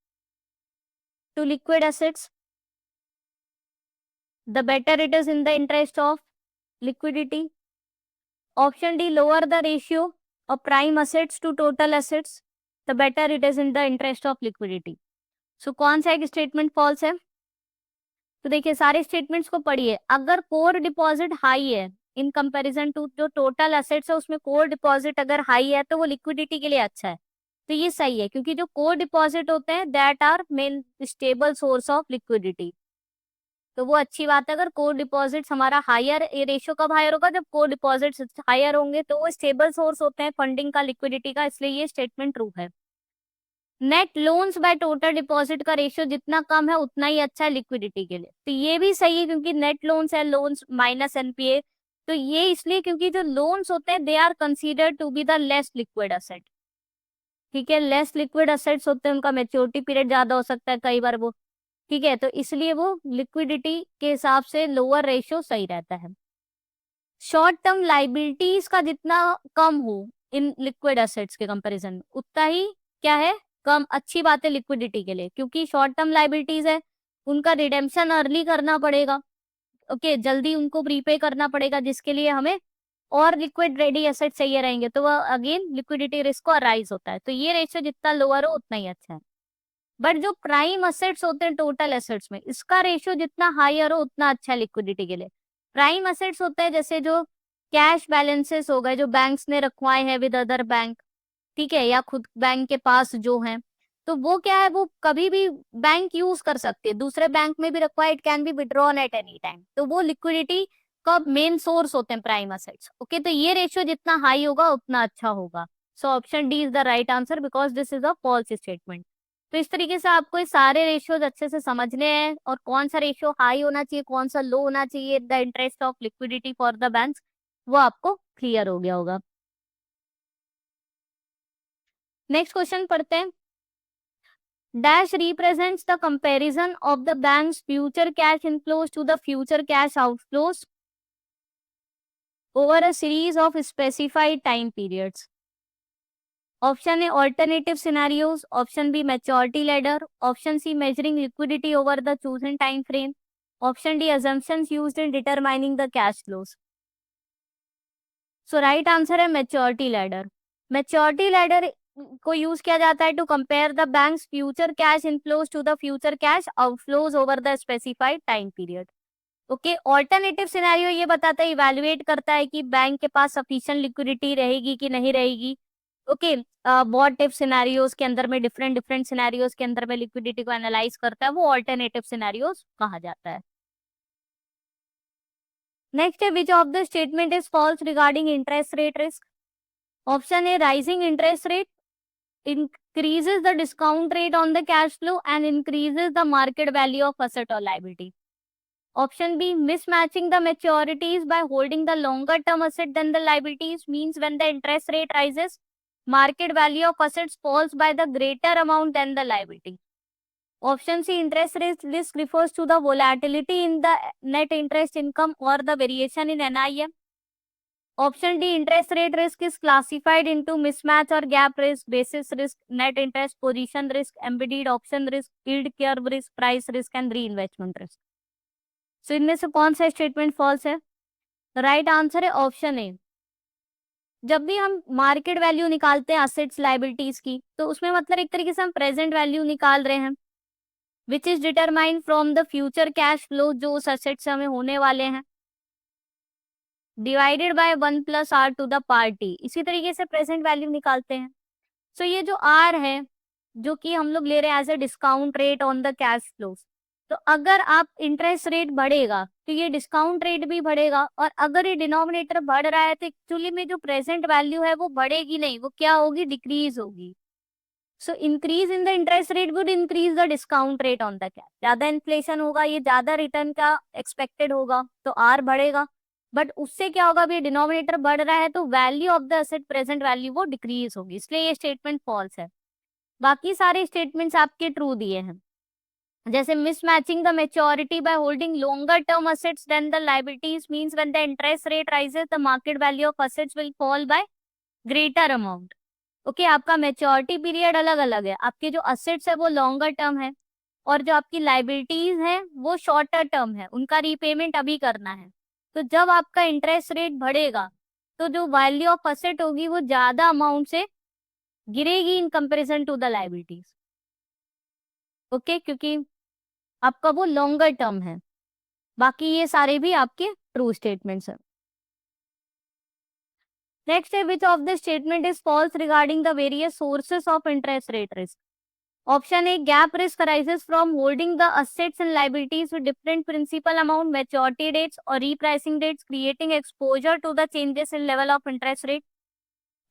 to liquid assets, the better it is in the interest of liquidity. Option D, lower the ratio of prime assets to total assets, the better it is in the interest of liquidity. So कौन सा एक statement false है? तो देखिए सारे statements को पढ़िए। अगर कोर डिपॉजिट हाई है इन कंपैरिजन टू जो टोटल एसेट्स है, उसमें कोर डिपॉजिट अगर हाई है तो वो लिक्विडिटी के लिए अच्छा है। तो ये सही है, क्योंकि जो कोर डिपॉजिट होते हैं that are main stable source of liquidity. तो वो अच्छी बात है। अगर कोर डिपॉजिट्स हमारा हायर, ये रेशियो कब हायर होगा? जब कोर डिपॉजिट्स हायर होंगे, तो वो स्टेबल सोर्स होते हैं फंडिंग का, लिक्विडिटी का, इसलिए ये स्टेटमेंट ट्रू है। Net loans by total deposit का रेशियो जितना कम है उतना ही अच्छा है लिक्विडिटी के लिए। तो ये भी सही है, क्योंकि नेट लोन्स है, लोन्स माइनस एनपीए। तो ये इसलिए क्योंकि जो लोन्स होते हैं they are considered to be the less liquid asset. ठीक है, लेस लिक्विड असेट्स होते हैं, उनका मेच्योरिटी पीरियड ज्यादा हो सकता है कई बार वो। ठीक है, तो इसलिए वो लिक्विडिटी के हिसाब से लोअर रेशियो सही रहता है। शॉर्ट टर्म लाइबिलिटीज का जितना कम हो इन लिक्विड एसेट्स के कंपैरिजन में, उतना ही क्या है, कम। अच्छी बात है लिक्विडिटी के लिए, क्योंकि शॉर्ट टर्म लाइबिलिटीज है, उनका रिडेम्पशन अर्ली करना पड़ेगा। ओके, जल्दी उनको प्रीपे करना पड़ेगा, जिसके लिए हमें और लिक्विड रेडी एसेट चाहिए रहेंगे, तो वह अगेन लिक्विडिटी रिस्क को अराइज होता है। तो ये रेशियो जितना लोअर हो उतना ही अच्छा है। बट जो प्राइम एसेट्स होते हैं टोटल एसेट्स में, इसका रेशियो जितना हायर हो उतना अच्छा है लिक्विडिटी के लिए। प्राइम एसेट्स होते हैं जैसे जो कैश बैलेंसेस हो गए जो बैंक्स ने रखवाए हैं विद अदर बैंक, ठीक है, या खुद बैंक के पास जो है, तो वो क्या है, वो कभी भी बैंक यूज कर सकती है, दूसरे बैंक में भी रखवाए, it can be withdrawn at any time. तो वो लिक्विडिटी का मेन सोर्स होते हैं प्राइम एसेट्स। ओके, तो ये रेशियो जितना हाई होगा उतना अच्छा होगा। So option D is the right answer, because this is a false statement. तो इस तरीके से आपको ये सारे रेशियोज अच्छे से समझने हैं, और कौन सा रेशियो हाई होना चाहिए, कौन सा लो होना चाहिए, the interest of liquidity for the banks, वो आपको क्लियर हो गया होगा। नेक्स्ट क्वेश्चन पढ़ते हैं। Dash represents the comparison of the bank's future cash inflows to the future cash outflows over a series of specified time periods. Option A alternative scenarios, option B maturity ladder, option C measuring liquidity over the chosen time frame, option D assumptions used in determining the cash flows। So right answer है maturity ladder. Maturity ladder को use किया जाता है to compare the bank's future cash inflows to the future cash outflows over the specified time period. Okay, alternative scenario ये बताता है, evaluate करता है कि बैंक के पास सफिशिएंट लिक्विडिटी रहेगी कि नहीं रहेगी। ओके, व्हाट इफ सिनेरियोज के अंदर में, डिफरेंट डिफरेंट सिनेरियोज के अंदर में लिक्विडिटी को एनालाइज करता है, वो ऑल्टरनेटिव सिनेरियोज कहा जाता है। नेक्स्ट है, which of the statement is false regarding interest rate risk? Option A, rising interest rate increases the discount rate on the cash flow and increases the market value of asset or liability. Option B, mismatching the maturities by holding the longer term asset than the liabilities means when the interest rate rises, market value of assets falls by the greater amount than the liability. Option C, interest rate risk refers to the volatility in the net interest income or the variation in NIM. Option D, interest rate risk is classified into mismatch or gap risk, basis risk, net interest position risk, embedded option risk, yield curve risk, price risk and reinvestment risk. So इनमें से कौन सा statement false है? Right answer है option ए। जब भी हम market value निकालते हैं असेट्स लाइबिलिटीज की, तो उसमें मतलब एक तरीके से हम प्रेजेंट वैल्यू निकाल रहे हैं, which is determined from the future cash flow जो उस असेट से हमें होने वाले हैं, divided by 1 plus R to the power T. इसी तरीके से प्रेजेंट वैल्यू निकालते हैं। सो ये जो आर है जो कि हम लोग ले रहे हैं as a discount rate on the cash flows. तो अगर आप इंटरेस्ट रेट बढ़ेगा तो ये डिस्काउंट रेट भी बढ़ेगा, और अगर ये डिनोमिनेटर बढ़ रहा है तो एक्चुअली में जो प्रेजेंट वैल्यू है वो बढ़ेगी नहीं, वो क्या होगी, डिक्रीज होगी। So increase in the interest rate would increase the discount rate on the cash. ज्यादा इन्फ्लेशन होगा, ये ज्यादा रिटर्न का एक्सपेक्टेड होगा, तो आर बढ़ेगा। बट उससे क्या होगा, अभी डिनोमिनेटर बढ़ रहा है तो value of the asset present value वो डिक्रीज होगी, इसलिए ये स्टेटमेंट फॉल्स है। बाकी सारे स्टेटमेंट्स आपके ट्रू दिए हैं, जैसे mismatching the maturity by holding longer term assets than the liabilities means when the interest rate rises the market value of assets will fall by greater amount. Okay, आपका maturity period अलग अलग है, आपके जो assets है वो longer term है, और जो आपकी लाइबिलिटीज है वो शॉर्टर टर्म है, उनका रीपेमेंट अभी करना है। तो जब आपका इंटरेस्ट रेट बढ़ेगा तो जो वैल्यू ऑफ असेट होगी वो ज्यादा अमाउंट से गिरेगी in comparison to the liabilities. Okay, क्योंकि आपका वो लॉन्गर टर्म है। बाकी ये सारे भी आपके ट्रू स्टेटमेंट्स हैं। नेक्स्ट है, which of the statement is false regarding the various sources of interest rate risk. Option A, gap risk arises from holding the assets and liabilities with different principal amount, maturity dates or repricing dates, creating exposure to the changes in level of interest rate.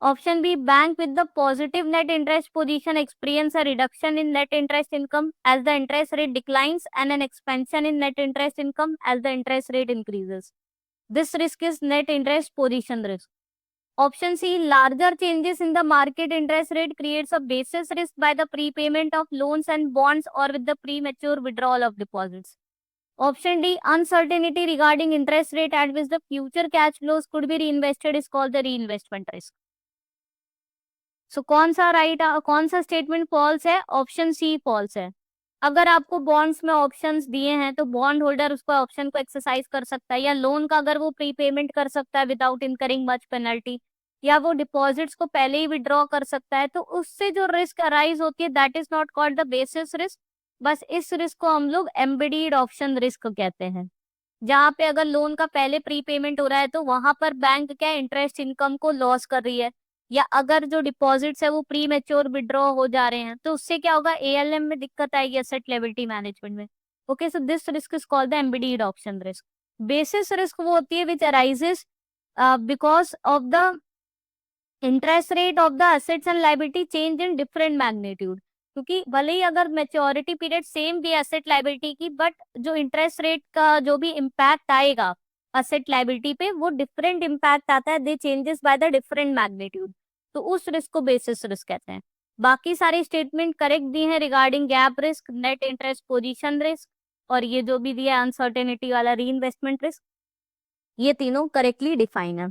Option B, bank with the positive net interest position experience a reduction in net interest income as the interest rate declines and an expansion in net interest income as the interest rate increases. This risk is net interest position risk. Option C, larger changes in the market interest rate creates a basis risk by the prepayment of loans and bonds or with the premature withdrawal of deposits. Option D, uncertainty regarding interest rate at which the future cash flows could be reinvested is called the reinvestment risk. So कौन सा statement false है? Option सी false है। अगर आपको bonds में options दिए हैं तो बॉन्ड होल्डर उसको ऑप्शन को एक्सरसाइज कर सकता है, या लोन का अगर वो प्रीपेमेंट कर सकता है विदाउट इनकरिंग मच पेनल्टी, या वो डिपॉजिट्स को पहले ही विड्रॉ कर सकता है, तो उससे जो रिस्क अराइज होती है that is not called the basis risk. बस इस रिस्क को हम लोग एम्बेडेड ऑप्शन रिस्क कहते हैं, जहाँ पे अगर लोन का पहले प्रीपेमेंट हो रहा है तो वहां पर बैंक क्या इंटरेस्ट इनकम को लॉस कर रही है, या अगर जो डिपॉजिट्स है वो प्री मेच्योर विड्रॉ हो जा रहे हैं तो उससे क्या होगा, एएलएम में दिक्कत आएगी, एसेट लायबिलिटी मैनेजमेंट में। Okay, so this risk is called the embedded option risk. Basis risk वो होती है which arises because of the interest rate of the assets and liability change in different magnitude. क्योंकि भले ही अगर maturity period same भी asset liability की, but जो इंटरेस्ट रेट का जो भी इम्पैक्ट आएगा एसेट लायबिलिटी पे वो डिफरेंट इम्पैक्ट आता है, they changes by the different magnitude. तो उस रिस्क को बेसिस रिस्क कहते हैं। बाकी सारे स्टेटमेंट करेक्ट दिए हैं regarding gap risk, net interest position risk, और ये जो भी दिया अनसर्टेनिटी वाला री इन्वेस्टमेंट रिस्क, ये तीनों करेक्टली डिफाइन है।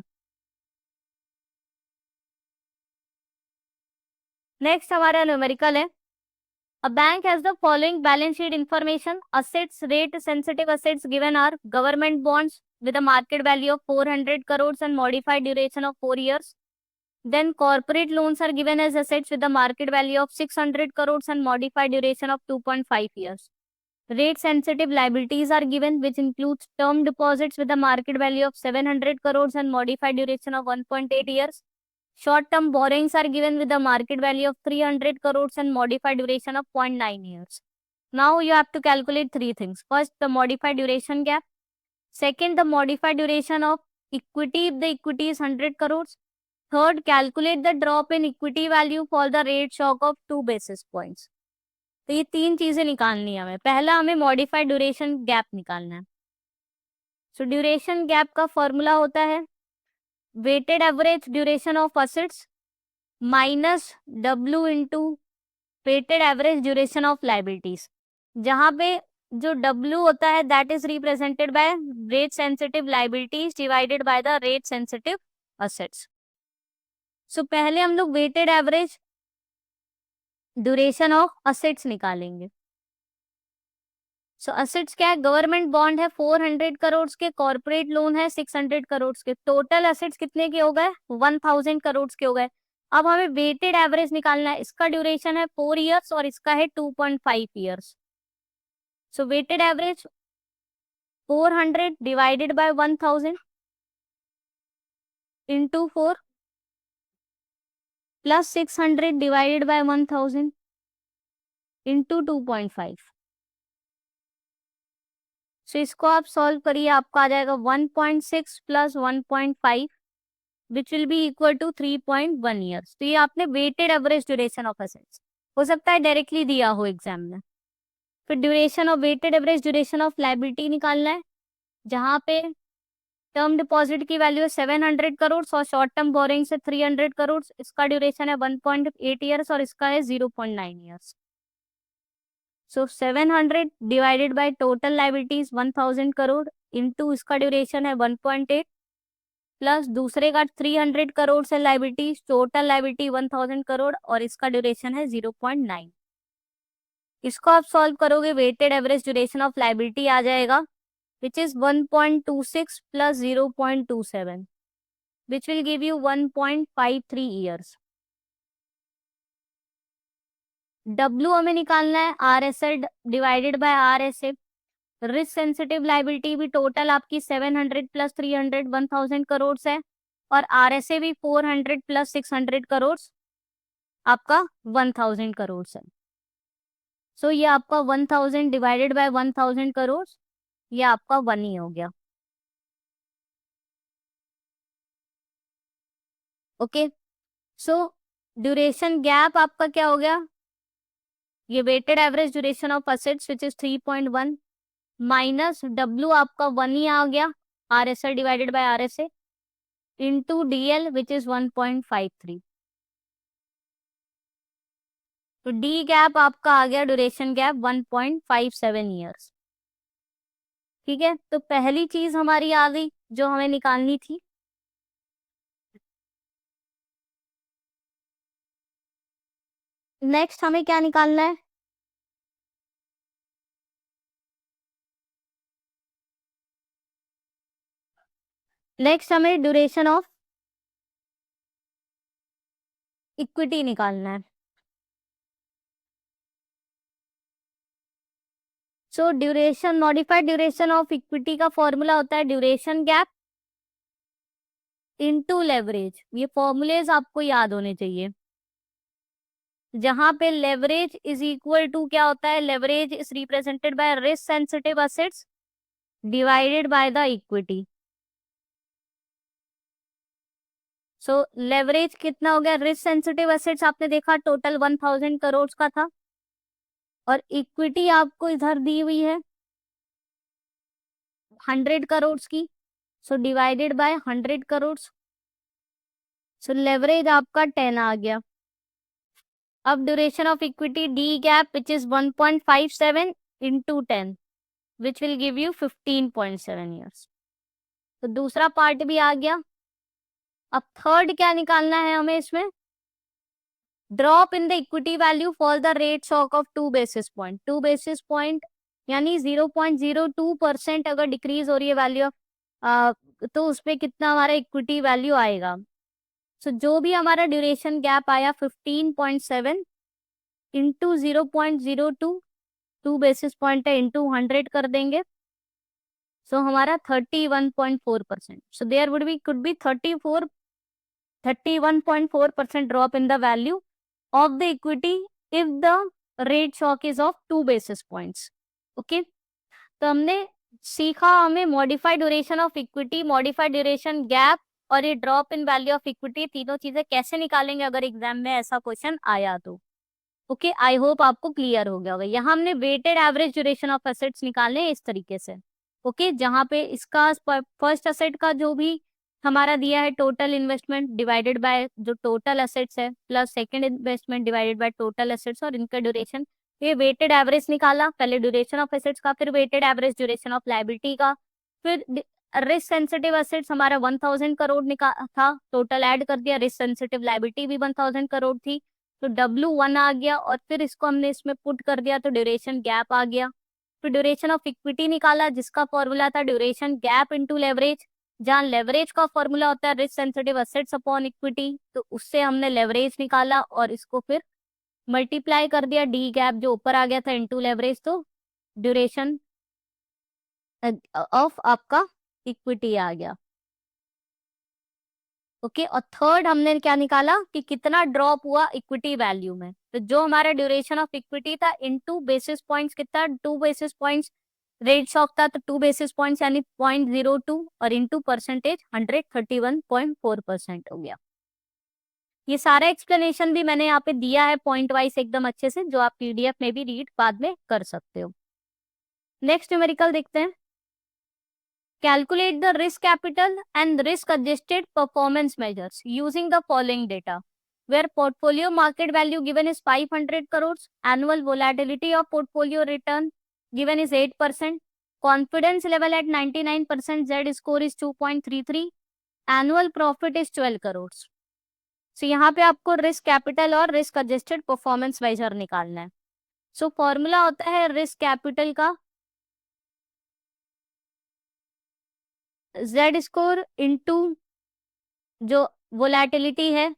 नेक्स्ट हमारा न्यूमेरिकल है। A bank has the following balance sheet information. Assets, rate sensitive assets given are government bonds with a market value of 400 crores and modified duration of 4 years. Then corporate loans are given as assets with a market value of 600 crores and modified duration of 2.5 years. Rate sensitive liabilities are given, which includes term deposits with a market value of 700 crores and modified duration of 1.8 years. Short-term borrowings are given with a market value of 300 crores and modified duration of 0.9 years. Now you have to calculate three things. First, the modified duration gap. Second, the modified duration of equity if the equity is 100 crores. Third, calculate the drop in equity value for the rate shock of 2 basis points. तो ये तीन चीजें निकालनी है हमें। पहला हमें modified duration gap निकालना है। सो ड्यूरेशन गैप का फॉर्मूला होता है weighted average duration of assets minus W into weighted average duration of liabilities, जहां पे जो W होता है that is represented by rate sensitive liabilities divided by the rate sensitive assets. So पहले हम लोग weighted average duration of assets निकालेंगे। So assets क्या है, गवर्नमेंट बॉन्ड है 400 करोड़ के, कॉर्पोरेट लोन है 600 करोड़ के, टोटल असेट्स कितने के हो गए, 1000 करोड़ के हो गए। अब हमें वेटेड एवरेज निकालना है, इसका ड्यूरेशन है 4 इयर्स और इसका है 2.5 years. So weighted average 400 divided by 1000 into 4 plus 600 divided by 1000 into 2.5। So इसको आप सॉल्व करिए, आपका आ जाएगा 1.6 plus 1.5 which will be equal to 3.1 years. तो ये आपने weighted average duration of assets, हो सकता है डायरेक्टली दिया हो एग्जाम में। फिर duration of weighted average duration of liability निकालना है, जहां पे टर्म डिपॉजिट की वैल्यू है 700 करोड़ और शॉर्ट टर्म बोरिंग से 300 करोड़। इसका ड्यूरेशन है 1.8 ईयर्स और इसका है 0.9 years. So 700 divided by total liabilities 1000 crore into इसका ड्यूरेशन है 1.8 प्लस दूसरे का 300 करोड़ से लायबिलिटीज, टोटल लायबिलिटी 1000 करोड़ और इसका ड्यूरेशन है 0.9। इसको आप सॉल्व करोगे, weighted average duration of liability आ जाएगा which is 1.26 plus 0.27 which will give you 1.53 years। W हमें निकालना है RSL divided by RSA। Risk sensitive liability भी टोटल आपकी 700 प्लस 300 1000 करोड़ है और RSA भी 400 प्लस 600 करोड़ आपका 1000 करोड़ है। सो ये आपका 1000 डिवाइडेड बाय 1000 करोड़, ये आपका 1 ही हो गया। ओके, सो ड्यूरेशन गैप आपका क्या हो गया, ये weighted average duration of assets which is 3.1 minus W आपका 1 ही आ गया, RSL divided by RSA into DL which is 1.53। तो डी गैप आपका आ गया, ड्यूरेशन गैप 1.57 ईयर्स। ठीक है, तो पहली चीज हमारी आ गई जो हमें निकालनी थी। नेक्स्ट हमें क्या निकालना है, नेक्स्ट हमें ड्यूरेशन ऑफ इक्विटी निकालना है। सो duration, modified duration of equity का फॉर्मूला होता है ड्यूरेशन गैप इनटू लेवरेज। ये फॉर्मूलेज आपको याद होने चाहिए, जहां पे लेवरेज इज इक्वल टू क्या होता है, leverage is represented bye risk sensitive assets divided by the equity. So leverage कितना हो गया, रिस्क सेंसिटिव एसेट्स आपने देखा टोटल 1000 करोड़ का था और इक्विटी आपको इधर दी हुई है 100 करोड़ की। So divided by 100 crore. So leverage आपका 10 आ गया। अब duration of equity D gap which is 1.57 into 10 which will give you 15.7 years. तो दूसरा पार्ट भी आ गया। अब थर्ड क्या निकालना है हमें इसमें, drop in the equity value for the rate shock of 2 basis point. 2 basis point यानी 0.02% अगर डिक्रीज हो रही है वैल्यू ऑफ, तो उसपे कितना हमारा इक्विटी वैल्यू आएगा। सो जो भी हमारा ड्यूरेशन गैप आया 15.7 इंटू 0.02, 2 बेसिस पॉइंट है इंटू 100 कर देंगे। सो हमारा 31.4%। So there would be could be 31.4% drop in the value of the equity if the rate shock is of 2 basis points। Okay, तो हमने सीखा हमें modified duration of equity, modified duration gap और ये drop in value of equity, तीनों चीजें कैसे निकालेंगे अगर एग्जाम में ऐसा क्वेश्चन आया तो। ओके, आई होप आपको क्लियर हो गया होगा। यहाँ हमने weighted average duration of assets निकालने हैं इस तरीके से। ओके, जहाँ पे इसका फर्स्ट एसेट का जो भी हमारा दिया है टोटल इन्वेस्टमेंट डिवाइडेड बाय जो टोटल एसेट्स है plus second investment divided by total assets और इनका ड्यूरेशन, ये वेटेड एवरेज निकाला, पहले ड्यूरेशन ऑफ एसेट्स का, फिर weighted average duration of liability का, फिर रिस्क सेंसिटिव एसेट्स हमारा 1000 करोड़ था, टोटल ऐड कर दिया, रिस्क सेंसिटिव लायबिलिटी भी 1000 करोड़ थी, तो W1 आ गया और फिर इसको हमने इसमें पुट कर दिया तो ड्यूरेशन गैप आ गया। फिर ड्यूरेशन ऑफ इक्विटी निकाला जिसका फॉर्मूला था ड्यूरेशन गैप इनटू लेवरेज, जहां लेवरेज का फॉर्मूला होता है risk sensitive assets upon equity, तो उससे हमने लेवरेज निकाला और इसको फिर मल्टीप्लाई कर दिया, डी गैप जो ऊपर आ गया था इनटू लेवरेज, तो ड्यूरेशन ऑफ आपका इक्विटी आ गया। ओके, और थर्ड हमने क्या निकाला कि कितना ड्रॉप हुआ इक्विटी वैल्यू में, तो जो हमारा ड्यूरेशन ऑफ इक्विटी था इनटू बेसिस पॉइंट्स कितना, 2 बेसिस पॉइंट्स रेट शॉक था तो 2 बेसिस पॉइंट्स यानी 0.02 और इनटू परसेंटेज 131.4% हो गया। ये सारा एक्सप्लेनेशन भी मैंने यहाँ पे दिया है पॉइंट वाइज एकदम अच्छे से, जो आप पीडीएफ में भी रीड बाद में कर सकते हो। नेक्स्ट न्यूमेरिकल देखते हैं। Calculate the risk capital and risk adjusted performance measures using the following data where portfolio market value given is 500 crores, annual volatility of portfolio return given is 8%, confidence level at 99%, Z score is 2.33, annual profit is 12 crores. So यहाँ पे आपको risk capital और risk adjusted performance measure निकालना है। So formula होता है risk capital का Z score into जो वोलेटिलिटी है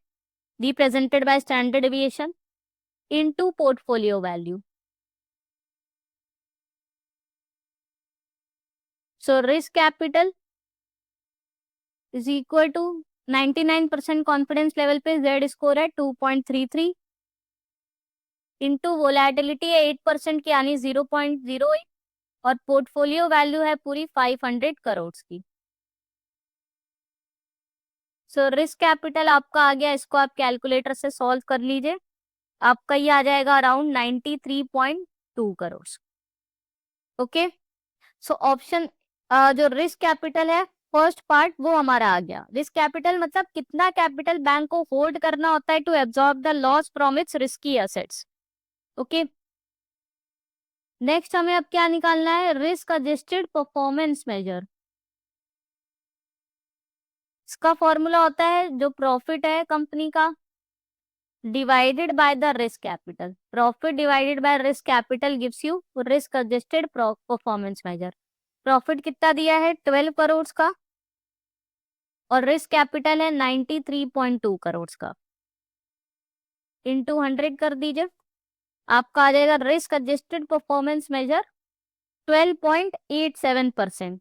represented by standard deviation into portfolio value. So risk capital is equal to 99% confidence level पे Z स्कोर है 2.33 इंटू वोलेटिलिटी है 8% की यानी 0.08 और पोर्टफोलियो वैल्यू है पूरी 500 करोड़ की। सो रिस्क कैपिटल आपका आ गया, इसको आप कैलकुलेटर से सॉल्व कर लीजिए, आपका ये आ जाएगा around 93.2 crore. Okay, so option जो रिस्क कैपिटल है फर्स्ट पार्ट वो हमारा आ गया। रिस्क कैपिटल मतलब कितना कैपिटल बैंक को होल्ड करना होता है to absorb the loss from its risky assets. Okay, next हमें अब क्या निकालना है, रिस्क एडजस्टेड परफॉर्मेंस मेजर। इसका फॉर्मूला होता है जो प्रॉफिट है कंपनी का divided by the risk capital. Profit divided by risk capital gives you risk adjusted performance measure. Profit कितना दिया है 12 करोड़ का और रिस्क कैपिटल है 93.2 करोड़ का, इनटू 100 कर दीजिए, आपका आ जाएगा risk adjusted performance measure 12.87%,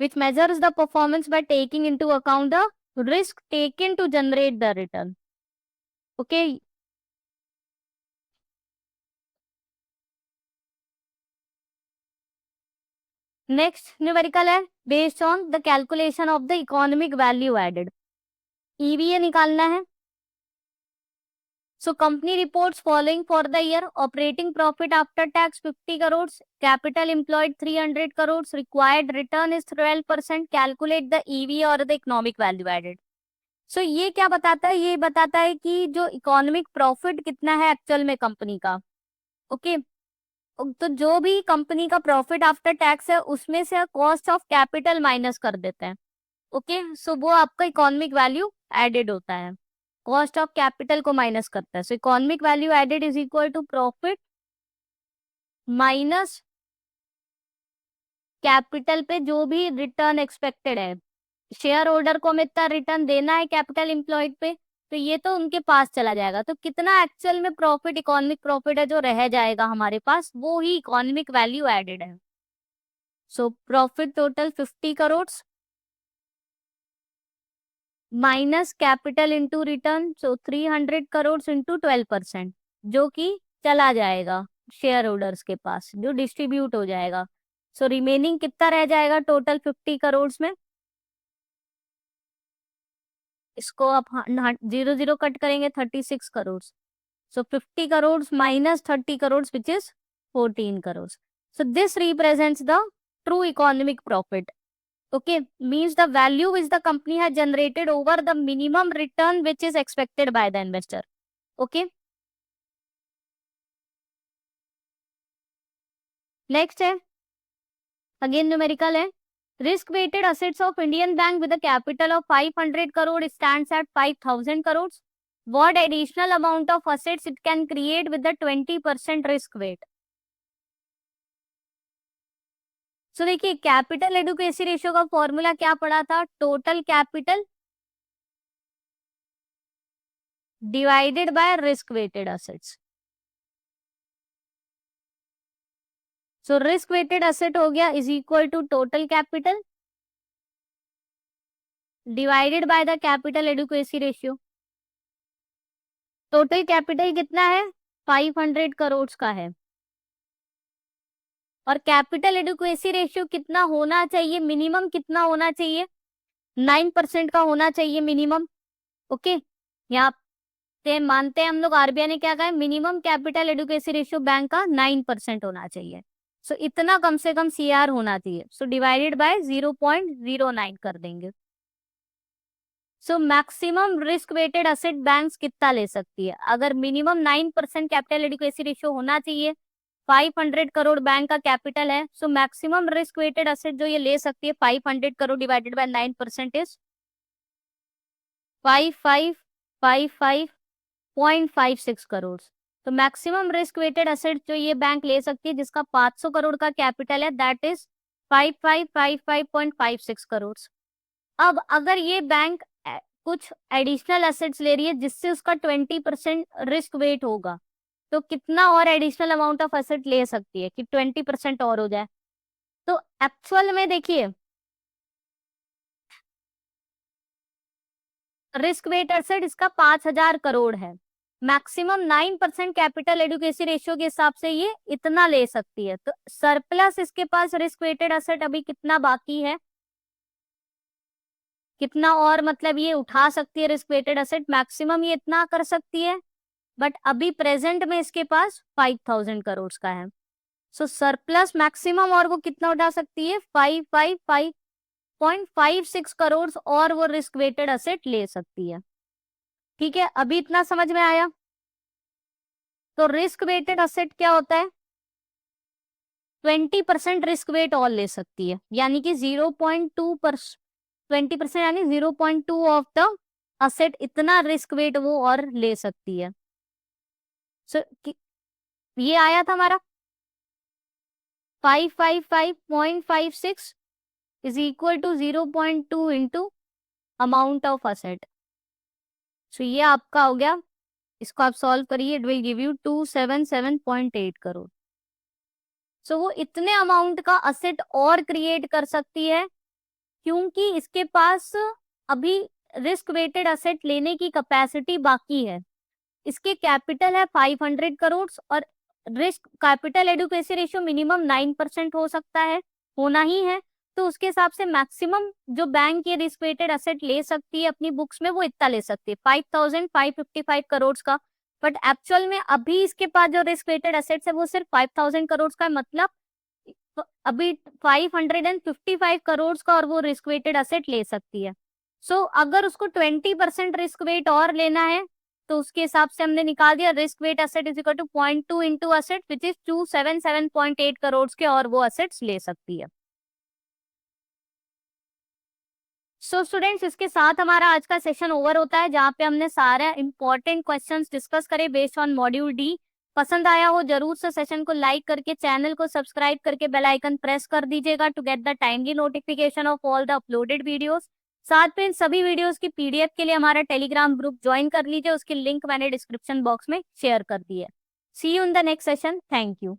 which measures the performance by taking into account the risk taken to generate the return. Okay. Next numerical है based on the calculation of the economic value added. EVA निकालना है। So company reports following for the year: operating profit after tax 50 crores, capital employed 300 crores, required return is 12%. Calculate the EVA or the economic value added. सो ये क्या बताता है, ये बताता है कि जो इकोनॉमिक प्रॉफिट कितना है एक्चुअल में कंपनी का। ओके, तो जो भी कंपनी का प्रॉफिट आफ्टर टैक्स है उसमें से कॉस्ट ऑफ कैपिटल माइनस कर देते हैं। ओके, सो वो आपका इकोनॉमिक वैल्यू एडेड होता है, कॉस्ट ऑफ कैपिटल को माइनस करता है। So economic value added is equal to profit minus capital पे जो भी रिटर्न एक्सपेक्टेड है। शेयर होल्डर को हमें इतना रिटर्न देना है कैपिटल एम्प्लॉयड पे, तो ये तो उनके पास चला जाएगा, तो कितना एक्चुअल में प्रॉफिट इकोनॉमिक प्रॉफिट है जो रह जाएगा हमारे पास, वो ही इकोनॉमिक वैल्यू एडेड है। So profit total 50 crore minus capital into return, so 300 crore into 12%, जो कि चला जाएगा शेयर होल्डर्स के पास, जो डिस्ट्रीब्यूट हो जाएगा। सो रिमेनिंग कितना रह जाएगा टोटल 50 करोड़ में, इसको आप 0 कट करेंगे 36 करोड़। सो 50 crore minus 30 crore which is 14 crore. So this represents the true economic profit. Okay, means the value which the company has generated over the minimum return which is expected by the investor. Okay. Next है again numerical है, risk weighted assets of Indian Bank with a capital of 500 crore stands at 5000 crores. What additional amount of assets it can create with the 20% risk weight? So देखिए capital adequacy ratio का formula क्या पड़ा था, total capital divided by risk weighted assets. So risk weighted asset हो गया is equal to total capital divided by the capital adequacy ratio. Total capital कितना है 500 करोड़ का है। और कैपिटल एडिक्वेसी रेशियो कितना होना चाहिए, मिनिमम कितना होना चाहिए, 9% का होना चाहिए मिनिमम। ओके, यहाँ पे मानते हैं हम लोग, आरबीआई ने क्या कहा है, minimum capital adequacy ratio bank का 9% होना चाहिए। सो इतना कम से कम सीआर होना चाहिए। सो डिवाइडेड बाय 0.09 कर देंगे। So maximum risk weighted asset banks कितना ले सकती है, अगर मिनिमम 9% कैपिटल एडिक्वेसी रेशियो होना चाहिए, 500 करोड़ बैंक का कैपिटल है, so maximum risk weighted asset जो ये ले सकती है 500 crore divided by 9% is 5555.56 crore. तो मैक्सिमम रिस्क वेटेड असेट जो ये बैंक ले सकती है जिसका 500 करोड़ का कैपिटल है, दैट इज 5555.56 करोड़। अब अगर ये बैंक कुछ एडिशनल एसेट्स ले रही है जिससे उसका 20% रिस्क वेट होगा, तो कितना और एडिशनल अमाउंट ऑफ एसेट ले सकती है कि 20% और हो जाए। तो एक्चुअल में देखिए, रिस्क वेट एसेट इसका 5000 करोड़ है, मैक्सिमम 9% कैपिटल एडुकेसी रेशियो के हिसाब से ये इतना ले सकती है। तो सरप्लस इसके पास रिस्क वेटेड एसेट अभी कितना बाकी है, कितना और मतलब ये उठा सकती है रिस्क वेटेड एसेट, मैक्सिमम ये इतना कर सकती है, बट अभी प्रेजेंट में इसके पास 5000 करोड़ का है। सो सरप्लस मैक्सिमम और वो कितना उठा सकती है, 555.56 करोड़ और वो रिस्क वेटेड एसेट ले सकती है। ठीक है, अभी इतना समझ में आया। तो रिस्क वेटेड एसेट क्या होता है, 20% रिस्क वेट और ले सकती है, यानी कि 0.2%, 20% यानी 0.2 ऑफ द असेट, इतना रिस्क वेट वो और ले सकती है। सो ये आया था हमारा 555.56 is equal to 0.2 into amount of asset. So ये आपका हो गया, इसको आप सॉल्व करिए, it will give you 277.8 crore. So वो इतने अमाउंट का असेट और क्रिएट कर सकती है क्योंकि इसके पास अभी रिस्क वेटेड असेट लेने की कैपेसिटी बाकी है। इसके कैपिटल है 500 करोड़ और risk capital adequacy ratio minimum 9% हो सकता है, होना ही है। तो उसके हिसाब से मैक्सिमम जो बैंक ये रिस्क वेटेड असेट ले सकती है अपनी बुक्स में, वो इतना ले सकती है 5555 करोड़ का। बट एक्चुअल में अभी इसके पास जो रिस्क वेटेड असेट्स है वो सिर्फ 5000 करोड़ का है, मतलब अभी 555 करोड़ का और वो रिस्क वेटेड असेट ले सकती है। सो अगर उसको 20% रिस्क वेट और लेना है तो उसके हिसाब से हमने निकाल दिया risk weight asset is equal to 0.2 into asset which is 277.8 crore के, और वो असेट्स ले सकती है। सो स्टूडेंट्स, इसके साथ हमारा आज का सेशन ओवर होता है, जहाँ पे हमने सारे इंपॉर्टेंट क्वेश्चंस डिस्कस करे बेस्ड ऑन मॉड्यूल डी। पसंद आया हो जरूर से सेशन को लाइक करके चैनल को सब्सक्राइब करके बेल आइकन प्रेस कर दीजिएगा to get the timely notification of all the uploaded videos. साथ में इन सभी वीडियोस की पीडीएफ के लिए हमारा टेलीग्राम ग्रुप ज्वाइन कर लीजिए, उसकी लिंक मैंने डिस्क्रिप्शन बॉक्स में शेयर कर दी है। See you in the next session, thank you.